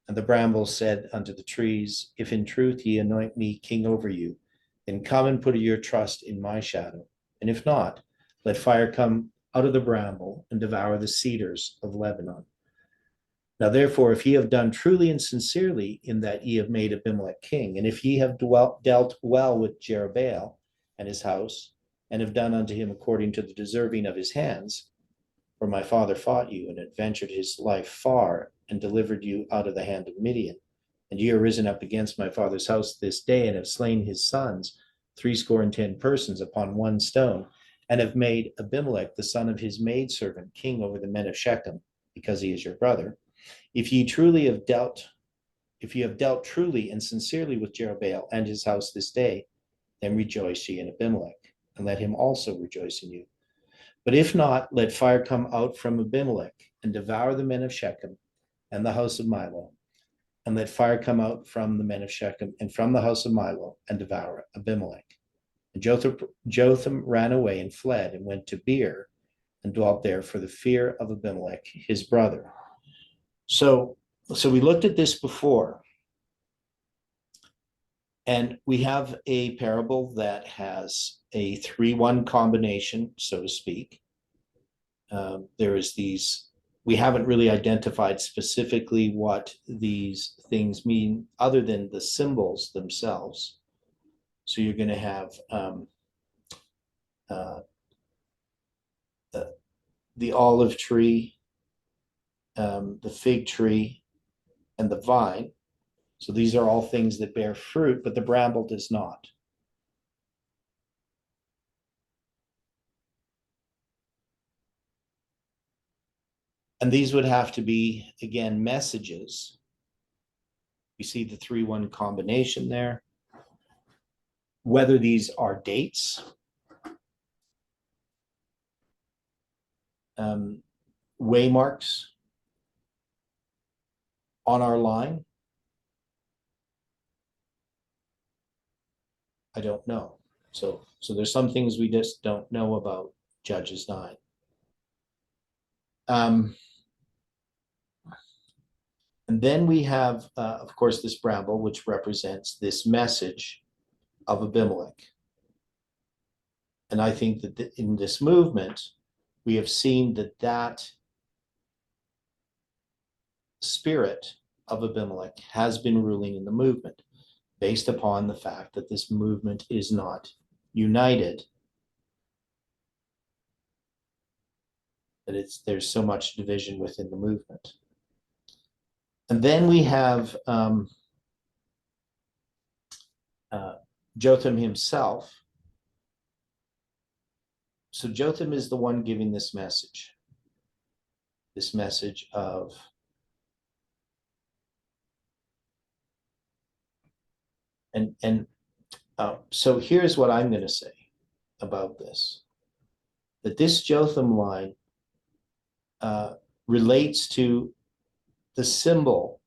S1: And the bramble said unto the trees, if in truth ye anoint me king over you, then come and put your trust in my shadow. And if not, let fire come out of the bramble and devour the cedars of Lebanon. Now therefore, if ye have done truly and sincerely in that ye have made Abimelech king, and if ye have dealt well with Jerubbaal and his house, and have done unto him according to the deserving of his hands, for my father fought you and adventured his life far, and delivered you out of the hand of Midian. And ye are risen up against my father's house this day, and have slain his sons, 70 persons upon one stone, and have made Abimelech the son of his maidservant king over the men of Shechem, because he is your brother. If ye have dealt truly and sincerely with Jerubbaal and his house this day, then rejoice ye in Abimelech, and let him also rejoice in you. But if not, let fire come out from Abimelech, and devour the men of Shechem and the house of Milo. And let fire come out from the men of Shechem and from the house of Milo, and devour Abimelech. And Jotham ran away and fled, and went to Beer, and dwelt there for the fear of Abimelech his brother. So we looked at this before, and we have a parable that has a 3-1 combination, so to speak. There is we haven't really identified specifically what these things mean other than the symbols themselves. So you're going to have the olive tree, the fig tree, and the vine. So these are all things that bear fruit, but the bramble does not. And these would have to be, again, messages. You see the 3-1 combination there. Whether these are dates, waymarks on our line, I don't know. So there's some things we just don't know about Judges 9. And then we have, of course, this bramble, which represents this message of Abimelech. And I think that in this movement, we have seen that spirit of Abimelech has been ruling in the movement, based upon the fact that this movement is not united, that there's so much division within the movement. And then we have Jotham himself. So Jotham is the one giving this message of so here's what I'm going to say about this, that this Jotham line relates to the symbol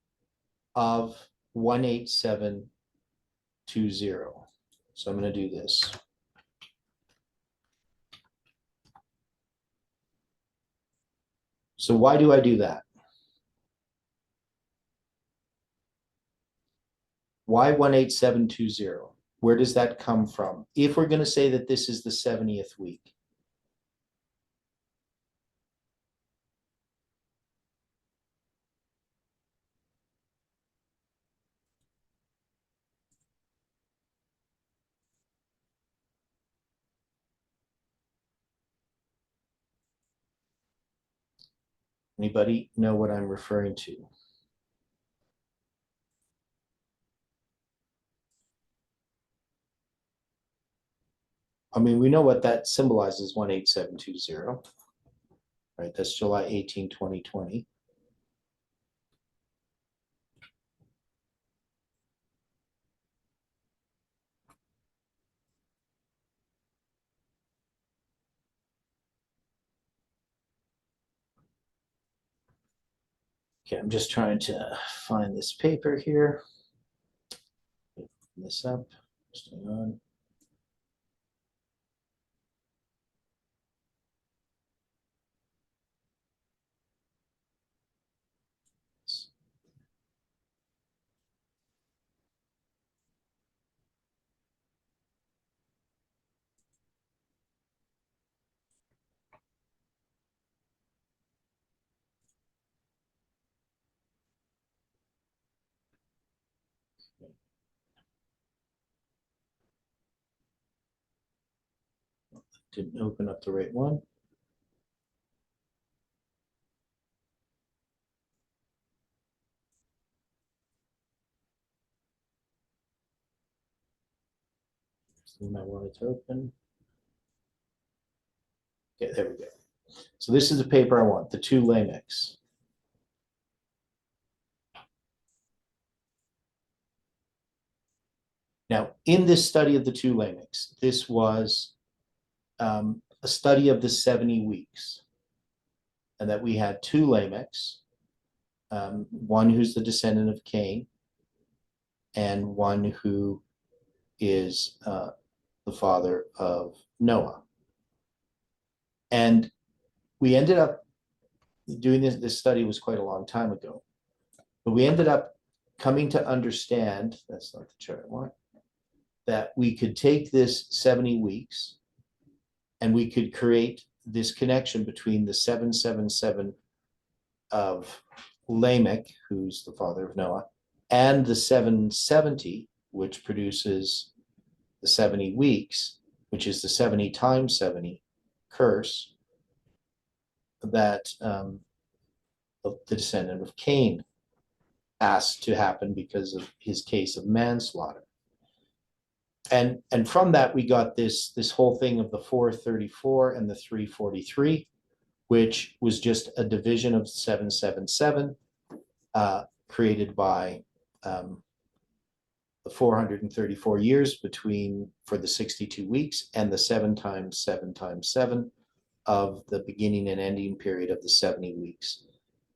S1: of 18720. So I'm going to do this. So why do I do that? Why 18720? Where does that come from? If we're going to say that this is the 70th week. Anybody know what I'm referring to? I mean, we know what that symbolizes, 18720, right? That's July 18, 2020. Okay, I'm just trying to find this paper here. Open this up. What's going on? Didn't open up the right one. So you might want it to open. Okay, there we go. So this is the paper I want, the 2 Lamechs. Now, in this study of the 2 Lamechs, this was a study of the 70 weeks, and that we had 2 Lamechs, one who's the descendant of Cain, and one who is the father of Noah. And we ended up doing this study was quite a long time ago, but we ended up coming to understand, that's not the chart I want, that we could take this 70 weeks and we could create this connection between the 777 of Lamech, who's the father of Noah, and the 770, which produces the 70 weeks, which is the 70 times 70 curse that the descendant of Cain asked to happen because of his case of manslaughter. And from that, we got this whole thing of the 434 and the 343, which was just a division of 777, created by the 434 years between for the 62 weeks and the 7 times 7 times 7 of the beginning and ending period of the 70 weeks,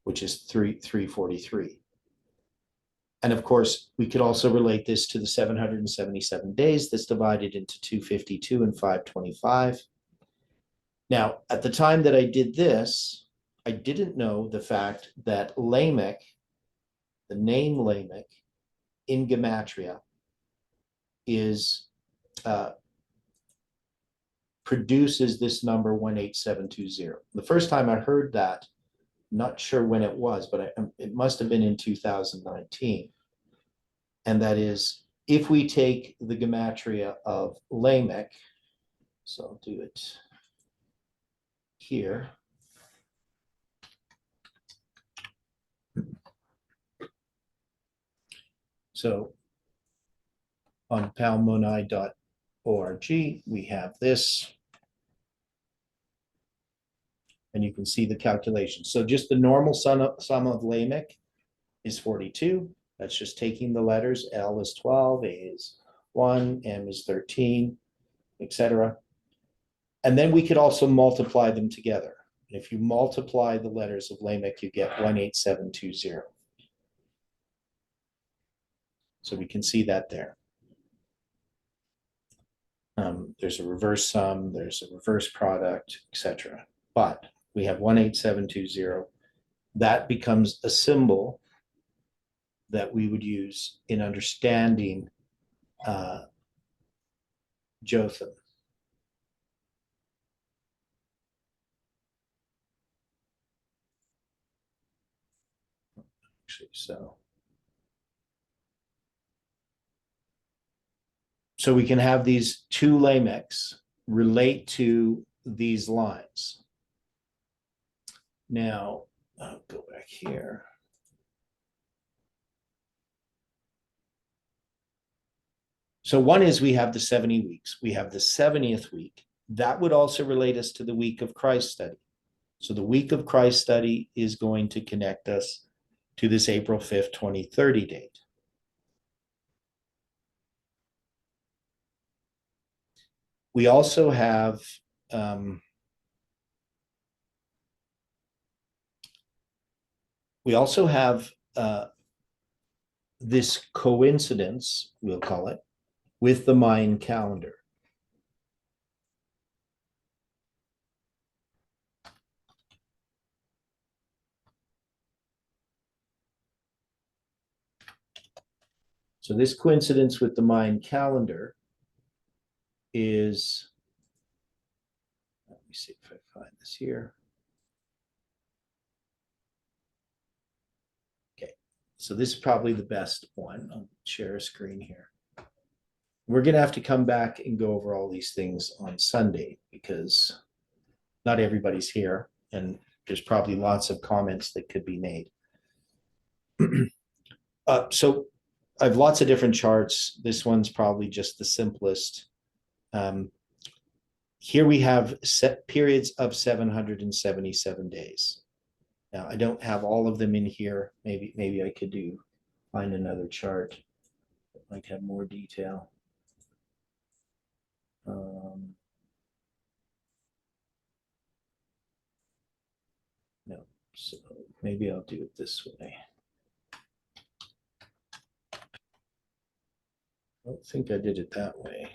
S1: which is 343. And of course, we could also relate this to the 777 days that's divided into 252 and 525. Now, at the time that I did this, I didn't know the fact that Lamech, the name Lamech in Gematria, is produces this number 18720. The first time I heard that, not sure when it was, but it must have been in 2019. And that is, if we take the Gematria of Lamech, so I'll do it here. So on palmoni.org, we have this. And you can see the calculation. So just the normal sum of Lamech is 42. That's just taking the letters. L is 12, A is 1, M is 13, etc. And then we could also multiply them together. And if you multiply the letters of Lamech, you get 18720. So we can see that there. There's a reverse sum, there's a reverse product, etc. But we have 18720. That becomes a symbol that we would use in understanding Jotham. Actually, so we can have these two Lamechs relate to these lines. Now, I'll go back here. So one is we have the 70 weeks. We have the 70th week. That would also relate us to the week of Christ study. So the week of Christ study is going to connect us to this April 5th, 2030 date. We also have this coincidence, we'll call it, with the Mayan calendar. So this coincidence with the Mayan calendar is, let me see if I find this here. Okay, so this is probably the best one. I'll share a screen here. We're going to have to come back and go over all these things on Sunday because not everybody's here and there's probably lots of comments that could be made. So I have lots of different charts. This one's probably just the simplest. Here we have set periods of 777 days. Now, I don't have all of them in here. Maybe I could find another chart that might have more detail. No, so maybe I'll do it this way. I don't think I did it that way.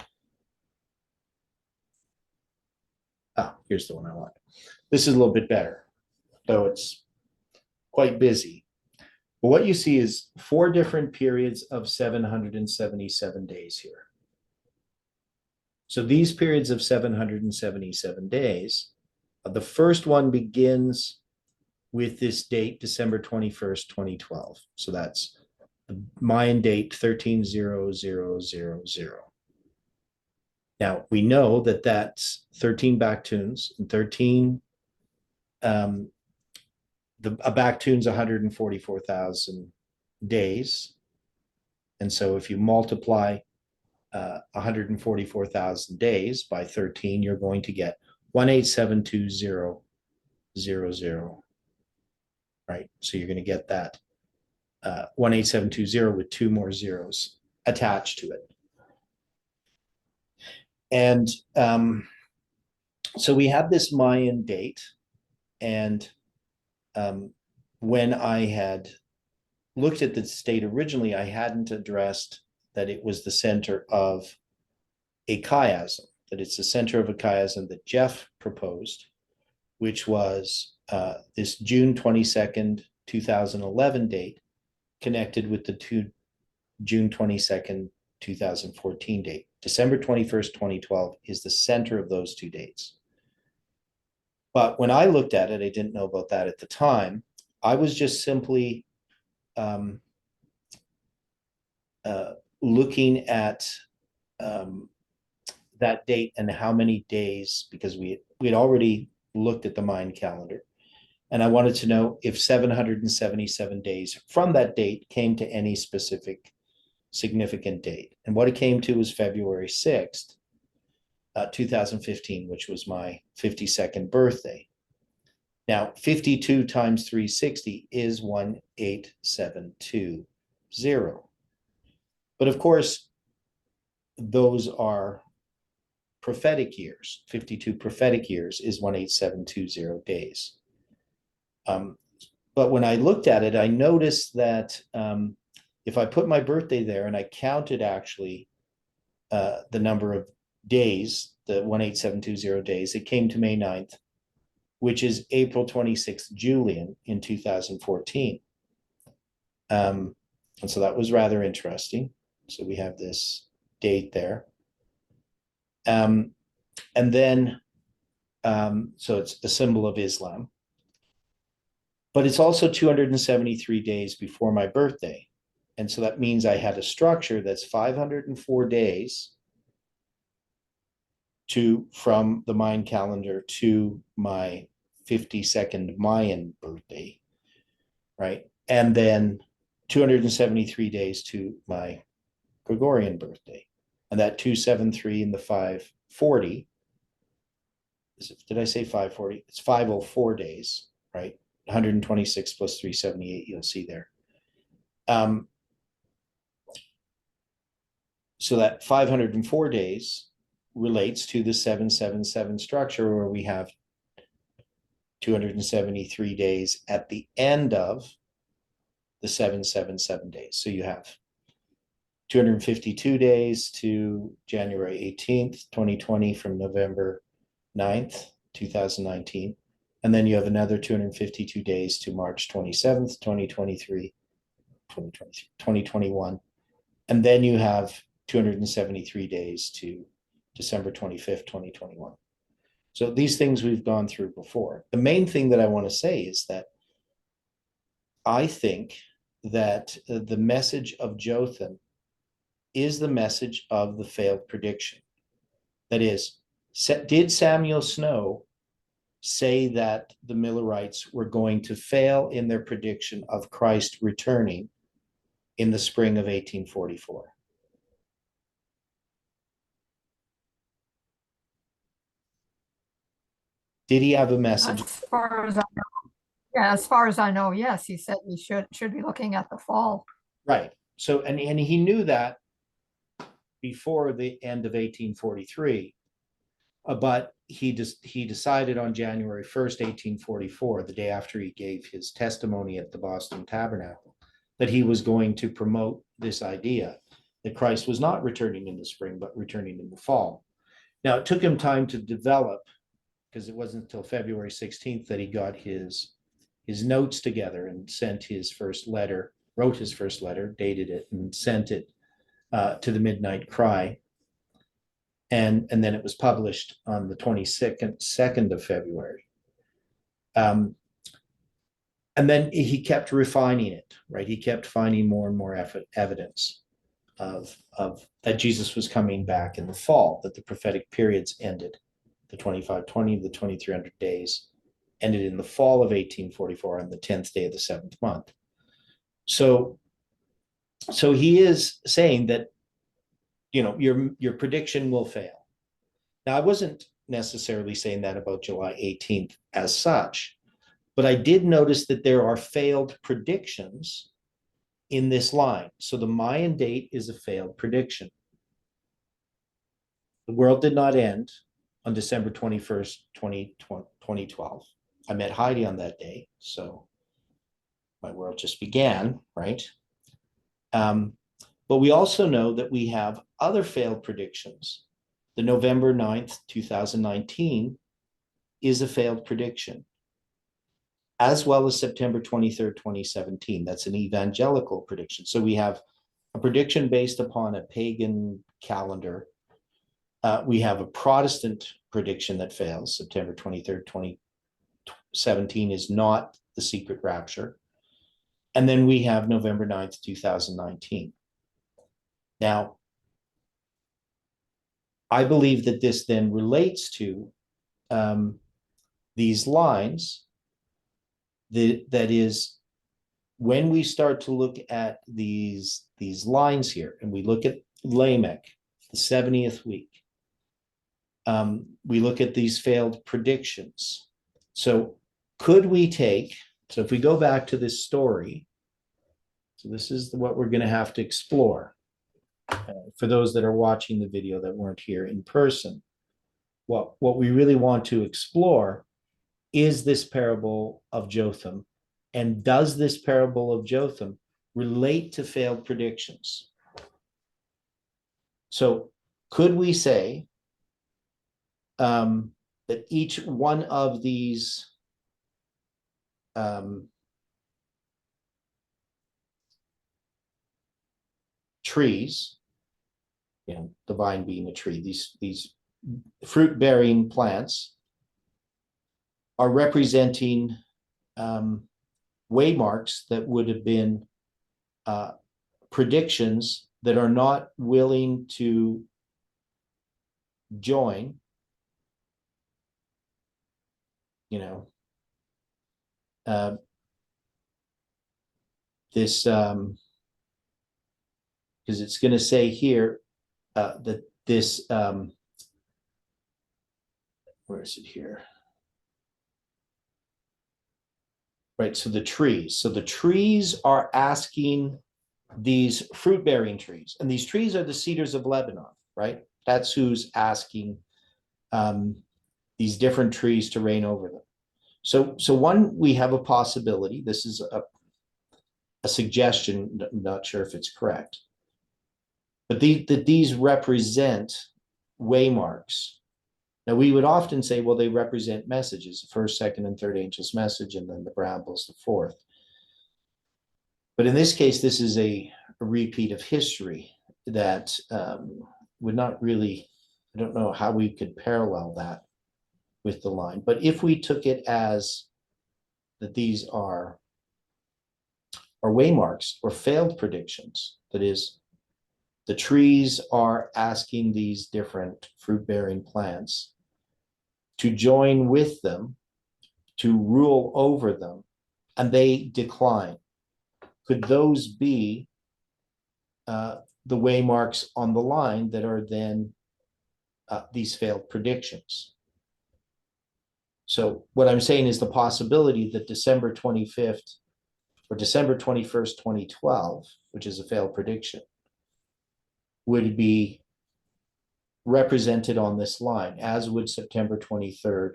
S1: Ah, here's the one I want. This is a little bit better, though it's quite busy. But what you see is 4 different periods of 777 days here. So these periods of 777 days, the first one begins with this date, December 21st, 2012. So that's the Mayan date 130000. Now, we know that that's 13 Baktuns and 13, a Baktun's 144,000 days. And so if you multiply 144,000 days by 13, you're going to get 1872000, right? So you're going to get that 18720 with two more zeros attached to it. And so we have this Mayan date. And when I had looked at the state originally, I hadn't addressed that it was the center of a chiasm, that it's the center of a chiasm that Jeff proposed, which was this June 22nd, 2011 date connected with the June 22nd, 2014 date. December 21st, 2012 is the center of those two dates. But when I looked at it, I didn't know about that at the time. I was just simply looking at that date and how many days, because we had already looked at the Mayan calendar. And I wanted to know if 777 days from that date came to any specific significant date. And what it came to was February 6th, 2015, which was my 52nd birthday. Now, 52 times 360 is 18720. But of course, those are prophetic years. 52 prophetic years is 18720 days. But when I looked at it, I noticed that if I put my birthday there and I counted actually the number of days, the 18720 days, it came to May 9th, which is April 26th Julian in 2014. And so that was rather interesting. So we have this date there. And then, so it's a symbol of Islam. But it's also 273 days before my birthday. And so that means I had a structure that's 504 days from the Mayan calendar to my 52nd Mayan birthday, right? And then 273 days to my Gregorian birthday. And that 273 and the 540, did I say 540? It's 504 days, right? 126 plus 378, you'll see there. So that 504 days relates to the 777 structure, where we have 273 days at the end of the 777 days. So you have 252 days to January 18th, 2020 from November 9th, 2019. And then you have another 252 days to March 27th, 2021. And then you have 273 days to December 25th, 2021. So these things we've gone through before. The main thing that I want to say is that I think that the message of Jotham is the message of the failed prediction. That is, did Samuel Snow say that the Millerites were going to fail in their prediction of Christ returning in the spring of 1844? Did he have a message?
S2: As far as I know, yeah, as far as I know, yes, he said we should be looking at the fall.
S1: Right. So, and he knew that before the end of 1843, but he decided on January 1st, 1844, the day after he gave his testimony at the Boston Tabernacle, that he was going to promote this idea that Christ was not returning in the spring, but returning in the fall. Now, it took him time to develop, because it wasn't until February 16th that he got his notes together and sent his first letter, wrote his first letter, dated it, and sent it to the Midnight Cry. And then it was published on the 22nd of February. And then he kept refining it, right? He kept finding more and more evidence of that Jesus was coming back in the fall, that the prophetic periods ended. The 2520, the 2300 days ended in the fall of 1844 on the 10th day of the 7th month. So So he is saying that, your prediction will fail. Now, I wasn't necessarily saying that about July 18th as such, but I did notice that there are failed predictions in this line. So the Mayan date is a failed prediction. The world did not end on December 21st, 2012. I met Heidi on that day, so my world just began, right? But we also know that we have other failed predictions. The November 9th, 2019 is a failed prediction, as well as September 23rd, 2017. That's an evangelical prediction. So we have a prediction based upon a pagan calendar. We have a Protestant prediction that fails. September 23rd, 2017 is not the secret rapture. And then we have November 9th, 2019. Now, I believe that this then relates to these lines. That is, when we start to look at these lines here, and we look at Lamech, the 70th week, we look at these failed predictions. So could we take, so if we go back to this story, so this is what we're going to have to explore. For those that are watching the video that weren't here in person, what we really want to explore is this parable of Jotham, and does this parable of Jotham relate to failed predictions? So could we say that each one of these trees, the vine being a tree, these fruit-bearing plants are representing waymarks that would have been predictions that are not willing to join, this, because it's going to say here that this, where is it here? Right, so the trees are asking these fruit-bearing trees, and these trees are the cedars of Lebanon, right? That's who's asking these different trees to reign over them. So one, we have a possibility. This is a suggestion. I'm not sure if it's correct, but these represent waymarks. Now, we would often say, well, they represent messages, the first, second, and third angel's message, and then the brambles, the fourth. But in this case, this is a repeat of history that would not really, I don't know how we could parallel that with the line. But if we took it as that these are waymarks or failed predictions, that is, the trees are asking these different fruit-bearing plants to join with them, to rule over them, and they decline. Could those be the waymarks on the line that are then these failed predictions? So what I'm saying is the possibility that December 25th or December 21st, 2012, which is a failed prediction, would be represented on this line, as would September 23rd,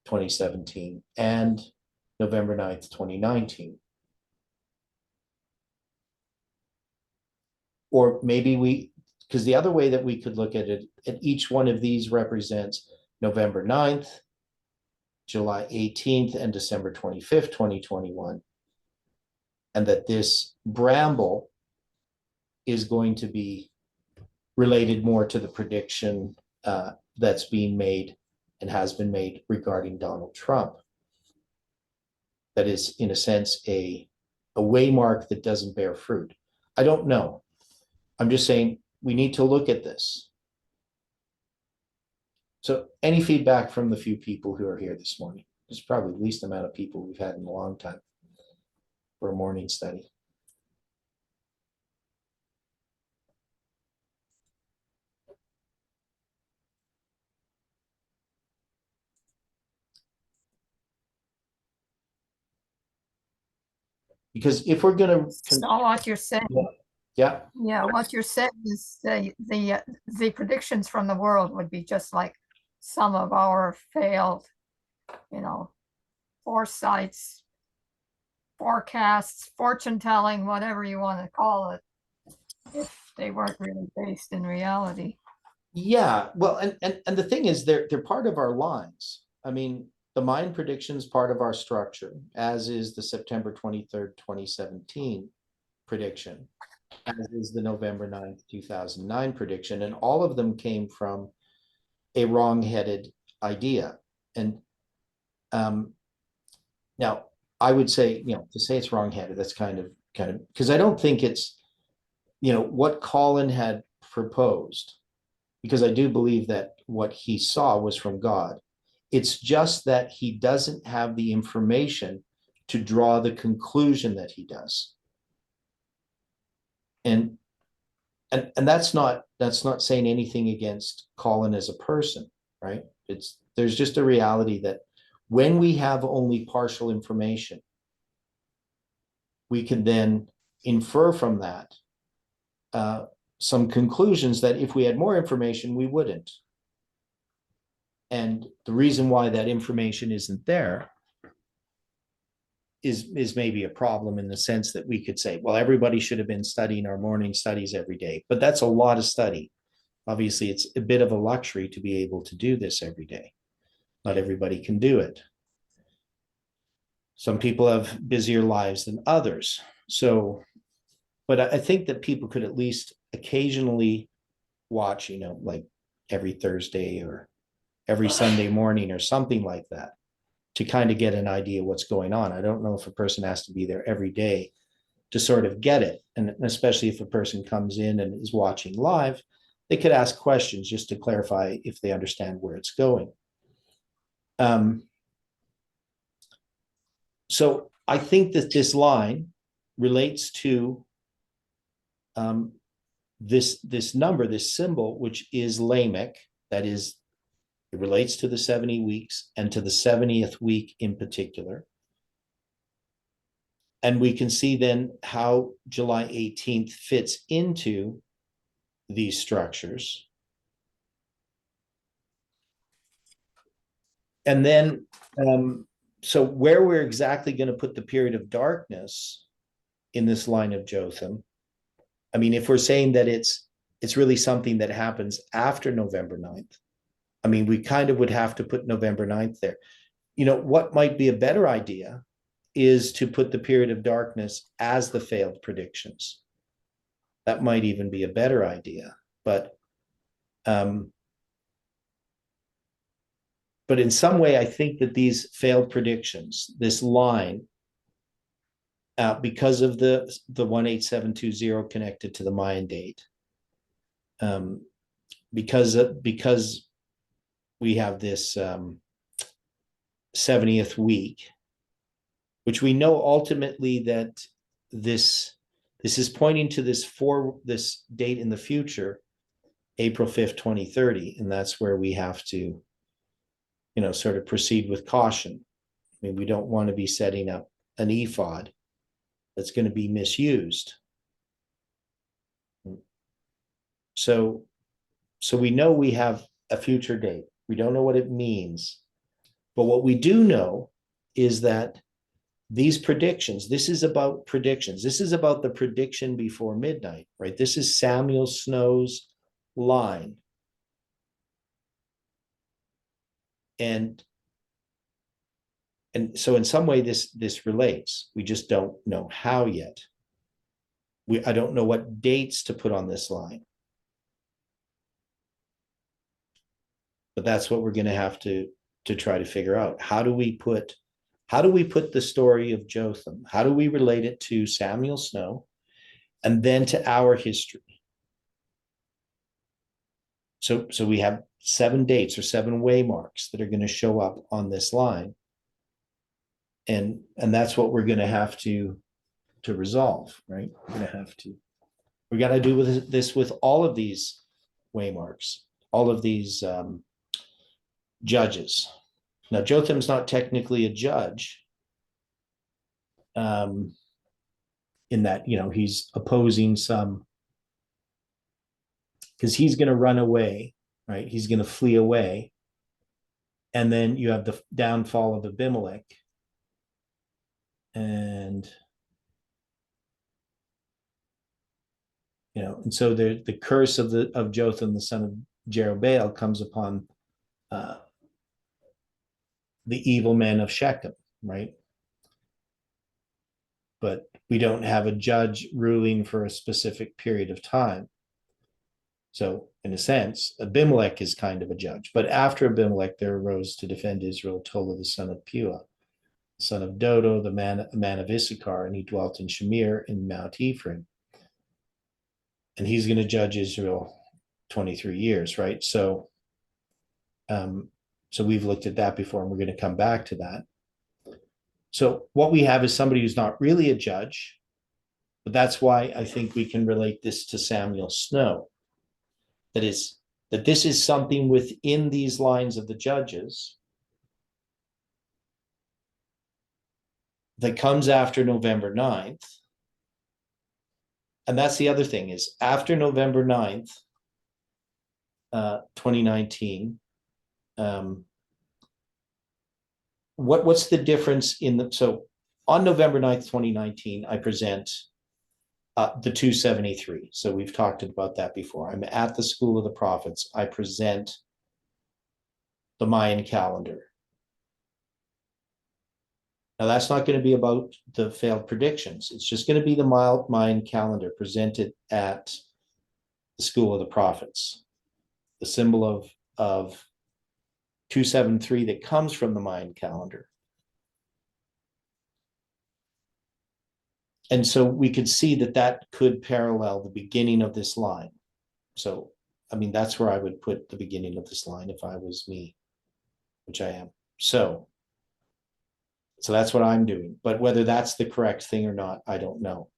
S1: 2017, and November 9th, 2019. Or maybe because the other way that we could look at it, at each one of these represents November 9th, July 18th, and December 25th, 2021. And that this bramble is going to be related more to the prediction that's being made and has been made regarding Donald Trump. That is, in a sense, a waymark that doesn't bear fruit. I don't know. I'm just saying we need to look at this. So any feedback from the few people who are here this morning? There's probably the least amount of people we've had in a long time for a morning study. Because if we're gonna,
S2: So what you're saying,
S1: yeah,
S2: yeah, what you're saying is the predictions from the world would be just like some of our failed, you know, foresights, forecasts, fortune telling, whatever you want to call it, if they weren't really based in reality.
S1: yeah, well, and the thing is, they're part of our lines. I mean, the Mayan prediction's part of our structure, as is the September 23rd, 2017 prediction, as is the November 9th, 2009 prediction, and all of them came from a wrong-headed idea. And now I would say, to say it's wrong-headed, that's kind of because I don't think it's, what Colin had proposed, because I do believe that what he saw was from God. It's just that he doesn't have the information to draw the conclusion that he does. And that's not saying anything against Colin as a person, right? There's just a reality that when we have only partial information, we can then infer from that some conclusions that if we had more information, we wouldn't. And the reason why that information isn't there is maybe a problem, in the sense that we could say, well, everybody should have been studying our morning studies every day, but that's a lot of study. Obviously, it's a bit of a luxury to be able to do this every day. Not everybody can do it. Some people have busier lives than others. So, but I think that people could at least occasionally watch, like every Thursday or every Sunday morning or something like that, to kind of get an idea what's going on. I don't know if a person has to be there every day to sort of get it. And especially if a person comes in and is watching live, they could ask questions just to clarify if they understand where it's going. So I think that this line relates to this number, this symbol, which is Lamech. That is, it relates to the 70 weeks and to the 70th week in particular. And we can see then how July 18th fits into these structures. And then, so where we're exactly going to put the period of darkness in this line of Jotham, I mean, if we're saying that it's really something that happens after November 9th, I mean, we kind of would have to put November 9th there. What might be a better idea is to put the period of darkness as the failed predictions. That might even be a better idea. But in some way, I think that these failed predictions, this line, because of the 18720 connected to the Mayan date, because we have this 70th week, which we know ultimately that this is pointing to this date in the future, April 5th, 2030, and that's where we have to, sort of proceed with caution. I mean, we don't want to be setting up an ephod that's going to be misused. So we know we have a future date. We don't know what it means, but what we do know is that these predictions, this is about predictions. This is about the prediction before midnight, right? This is Samuel Snow's line. And so in some way this relates. We just don't know how yet. I don't know what dates to put on this line. But that's what we're going to have to try to figure out. How do we put the story of Jotham? How do we relate it to Samuel Snow and then to our history? So we have 7 dates or 7 waymarks that are going to show up on this line. And that's what we're going to have to resolve, right? We got to do this with all of these waymarks, all of these judges. Now, Jotham's not technically a judge, in that, you know, he's opposing some, because he's going to run away, right? He's going to flee away. And then you have the downfall of Abimelech. And, you know, and so the curse of Jotham, the son of Jerubbaal, comes upon the evil men of Shechem, right? But we don't have a judge ruling for a specific period of time. So, in a sense, Abimelech is kind of a judge. But after Abimelech, there arose to defend Israel Tola, the son of Puah, son of Dodo, the man of Issachar, and he dwelt in Shamir in Mount Ephraim. And he's going to judge Israel 23 years, right? So, so we've looked at that before, and we're going to come back to that. So what we have is somebody who's not really a judge, but that's why I think we can relate this to Samuel Snow. That this is something within these lines of the judges that comes after November 9th. And that's the other thing, is after November 9th, 2019, what's the difference in the, so on November 9th, 2019, I present the 273. So we've talked about that before. I'm at the School of the Prophets. I present the Mayan calendar. Now that's not going to be about the failed predictions. It's just going to be the Mayan calendar presented at the School of the Prophets. The symbol of 273 that comes from the Mayan calendar. And so we could see that could parallel the beginning of this line. So, I mean, that's where I would put the beginning of this line if I was me, which I am. So that's what I'm doing. But whether that's the correct thing or not, I don't know.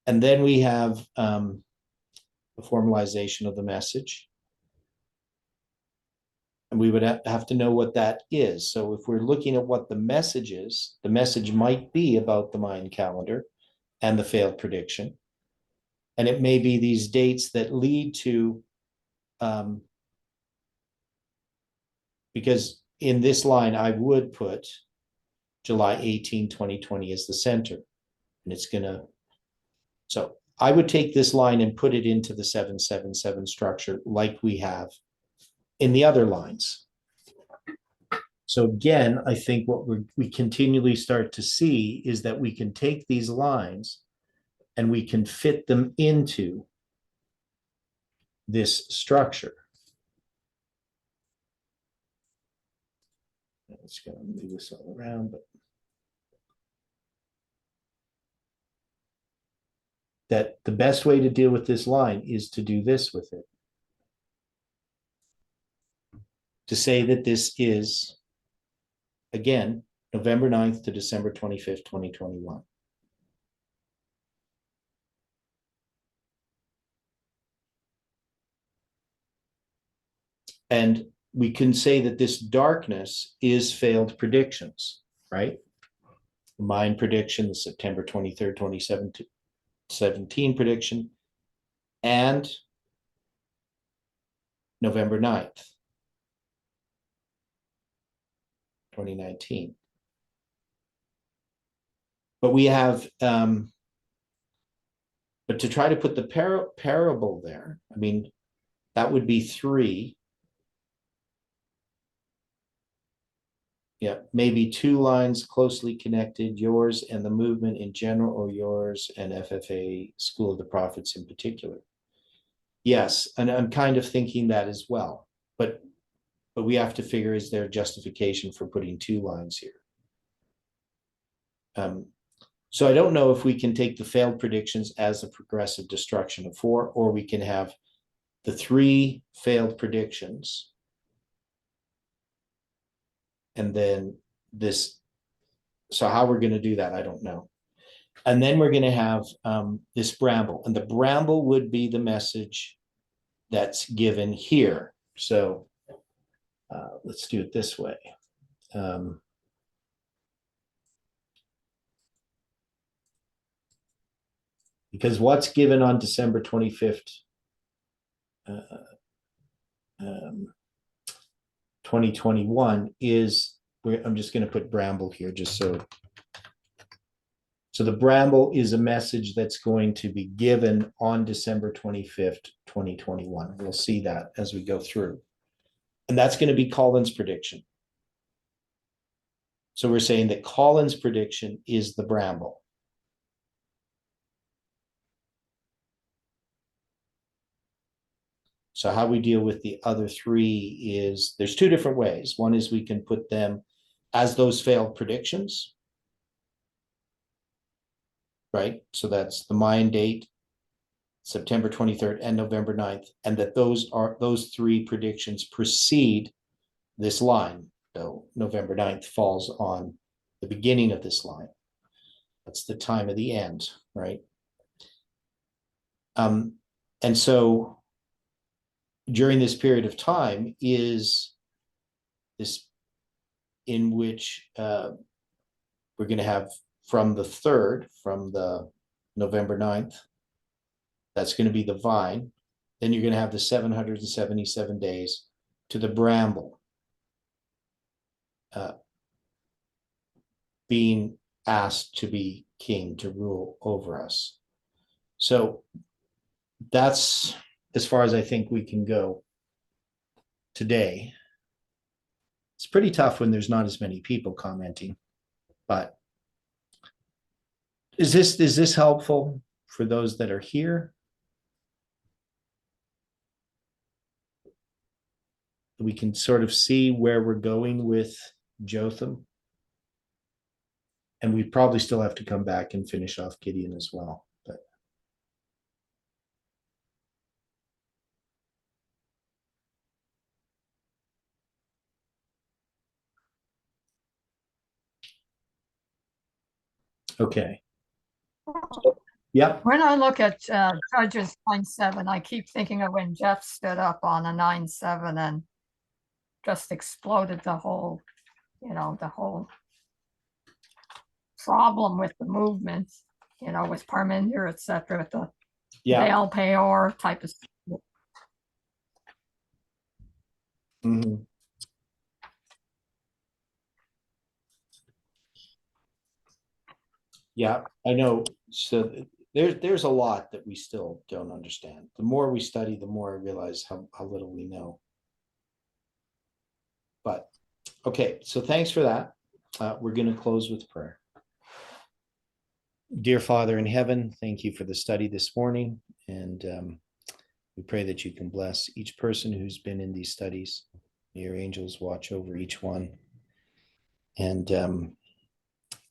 S1: And then we have the formalization of the message. And we would have to know what that is. So if we're looking at what the message is, the message might be about the Mayan calendar and the failed prediction. And it may be these dates that lead to, because in this line, I would put July 18, 2020 as the center. And it's going to, so I would take this line and put it into the 777 structure like we have in the other lines. So again, I think what we continually start to see is that we can take these lines and we can fit them into this structure. Let's go and move this all around, but that the best way to deal with this line is to do this with it. To say that this is, again, November 9th to December 25th, 2021. And we can say that this darkness is failed predictions, right? The Mayan prediction, the September 23rd, 2017 prediction, and November 9th, 2019. But we have, but to try to put the parable there, I mean, that would be 3. Yeah, maybe 2 lines closely connected, yours and the movement in general, or yours and FFA School of the Prophets in particular. Yes, and I'm kind of thinking that as well, but we have to figure, is there justification for putting 2 lines here? So I don't know if we can take the failed predictions as a progressive destruction of 4, or we can have the 3 failed predictions and then this. So how we're going to do that, I don't know. And then we're going to have this bramble, and the bramble would be the message that's given here. So let's do it this way. Because what's given on December 25th, 2021 is, I'm just going to put Bramble here just so. So the Bramble is a message that's going to be given on December 25th, 2021. We'll see that as we go through. And that's going to be Colin's prediction. So we're saying that Colin's prediction is the Bramble. So how we deal with the other three is, there's two different ways. One is we can put them as those failed predictions, right? So that's the Mayan date, September 23rd and November 9th, and that those three predictions precede this line. So November 9th falls on the beginning of this line. That's the time of the end, right? And so during this period of time is this in which we're going to have from the 3rd, from the November 9th, that's going to be the vine. Then you're going to have the 777 days to the Bramble being asked to be king, to rule over us. So that's as far as I think we can go today. It's pretty tough when there's not as many people commenting, but is this helpful for those that are here? We can sort of see where we're going with Jotham. And we probably still have to come back and finish off Gideon as well. But okay. Yep.
S2: When I look at Judges 9:7, I keep thinking of when Jeff stood up on a 9:7 and just exploded the whole, the whole problem with the movement, with Parmenier, etc., with the Baal Peor type of stuff.
S1: Mm-hmm. Yeah, I know. So there's a lot that we still don't understand. The more we study, the more I realize how little we know. But okay, so thanks for that. We're going to close with prayer. Dear Father in heaven, thank you for the study this morning. And we pray that you can bless each person who's been in these studies. May your angels watch over each one. And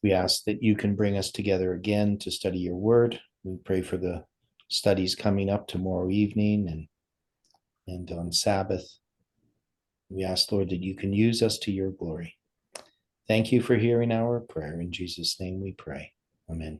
S1: we ask that you can bring us together again to study your word. We pray for the studies coming up tomorrow evening and on Sabbath. We ask, Lord, that you can use us to your glory. Thank you for hearing our prayer. In Jesus' name we pray. Amen.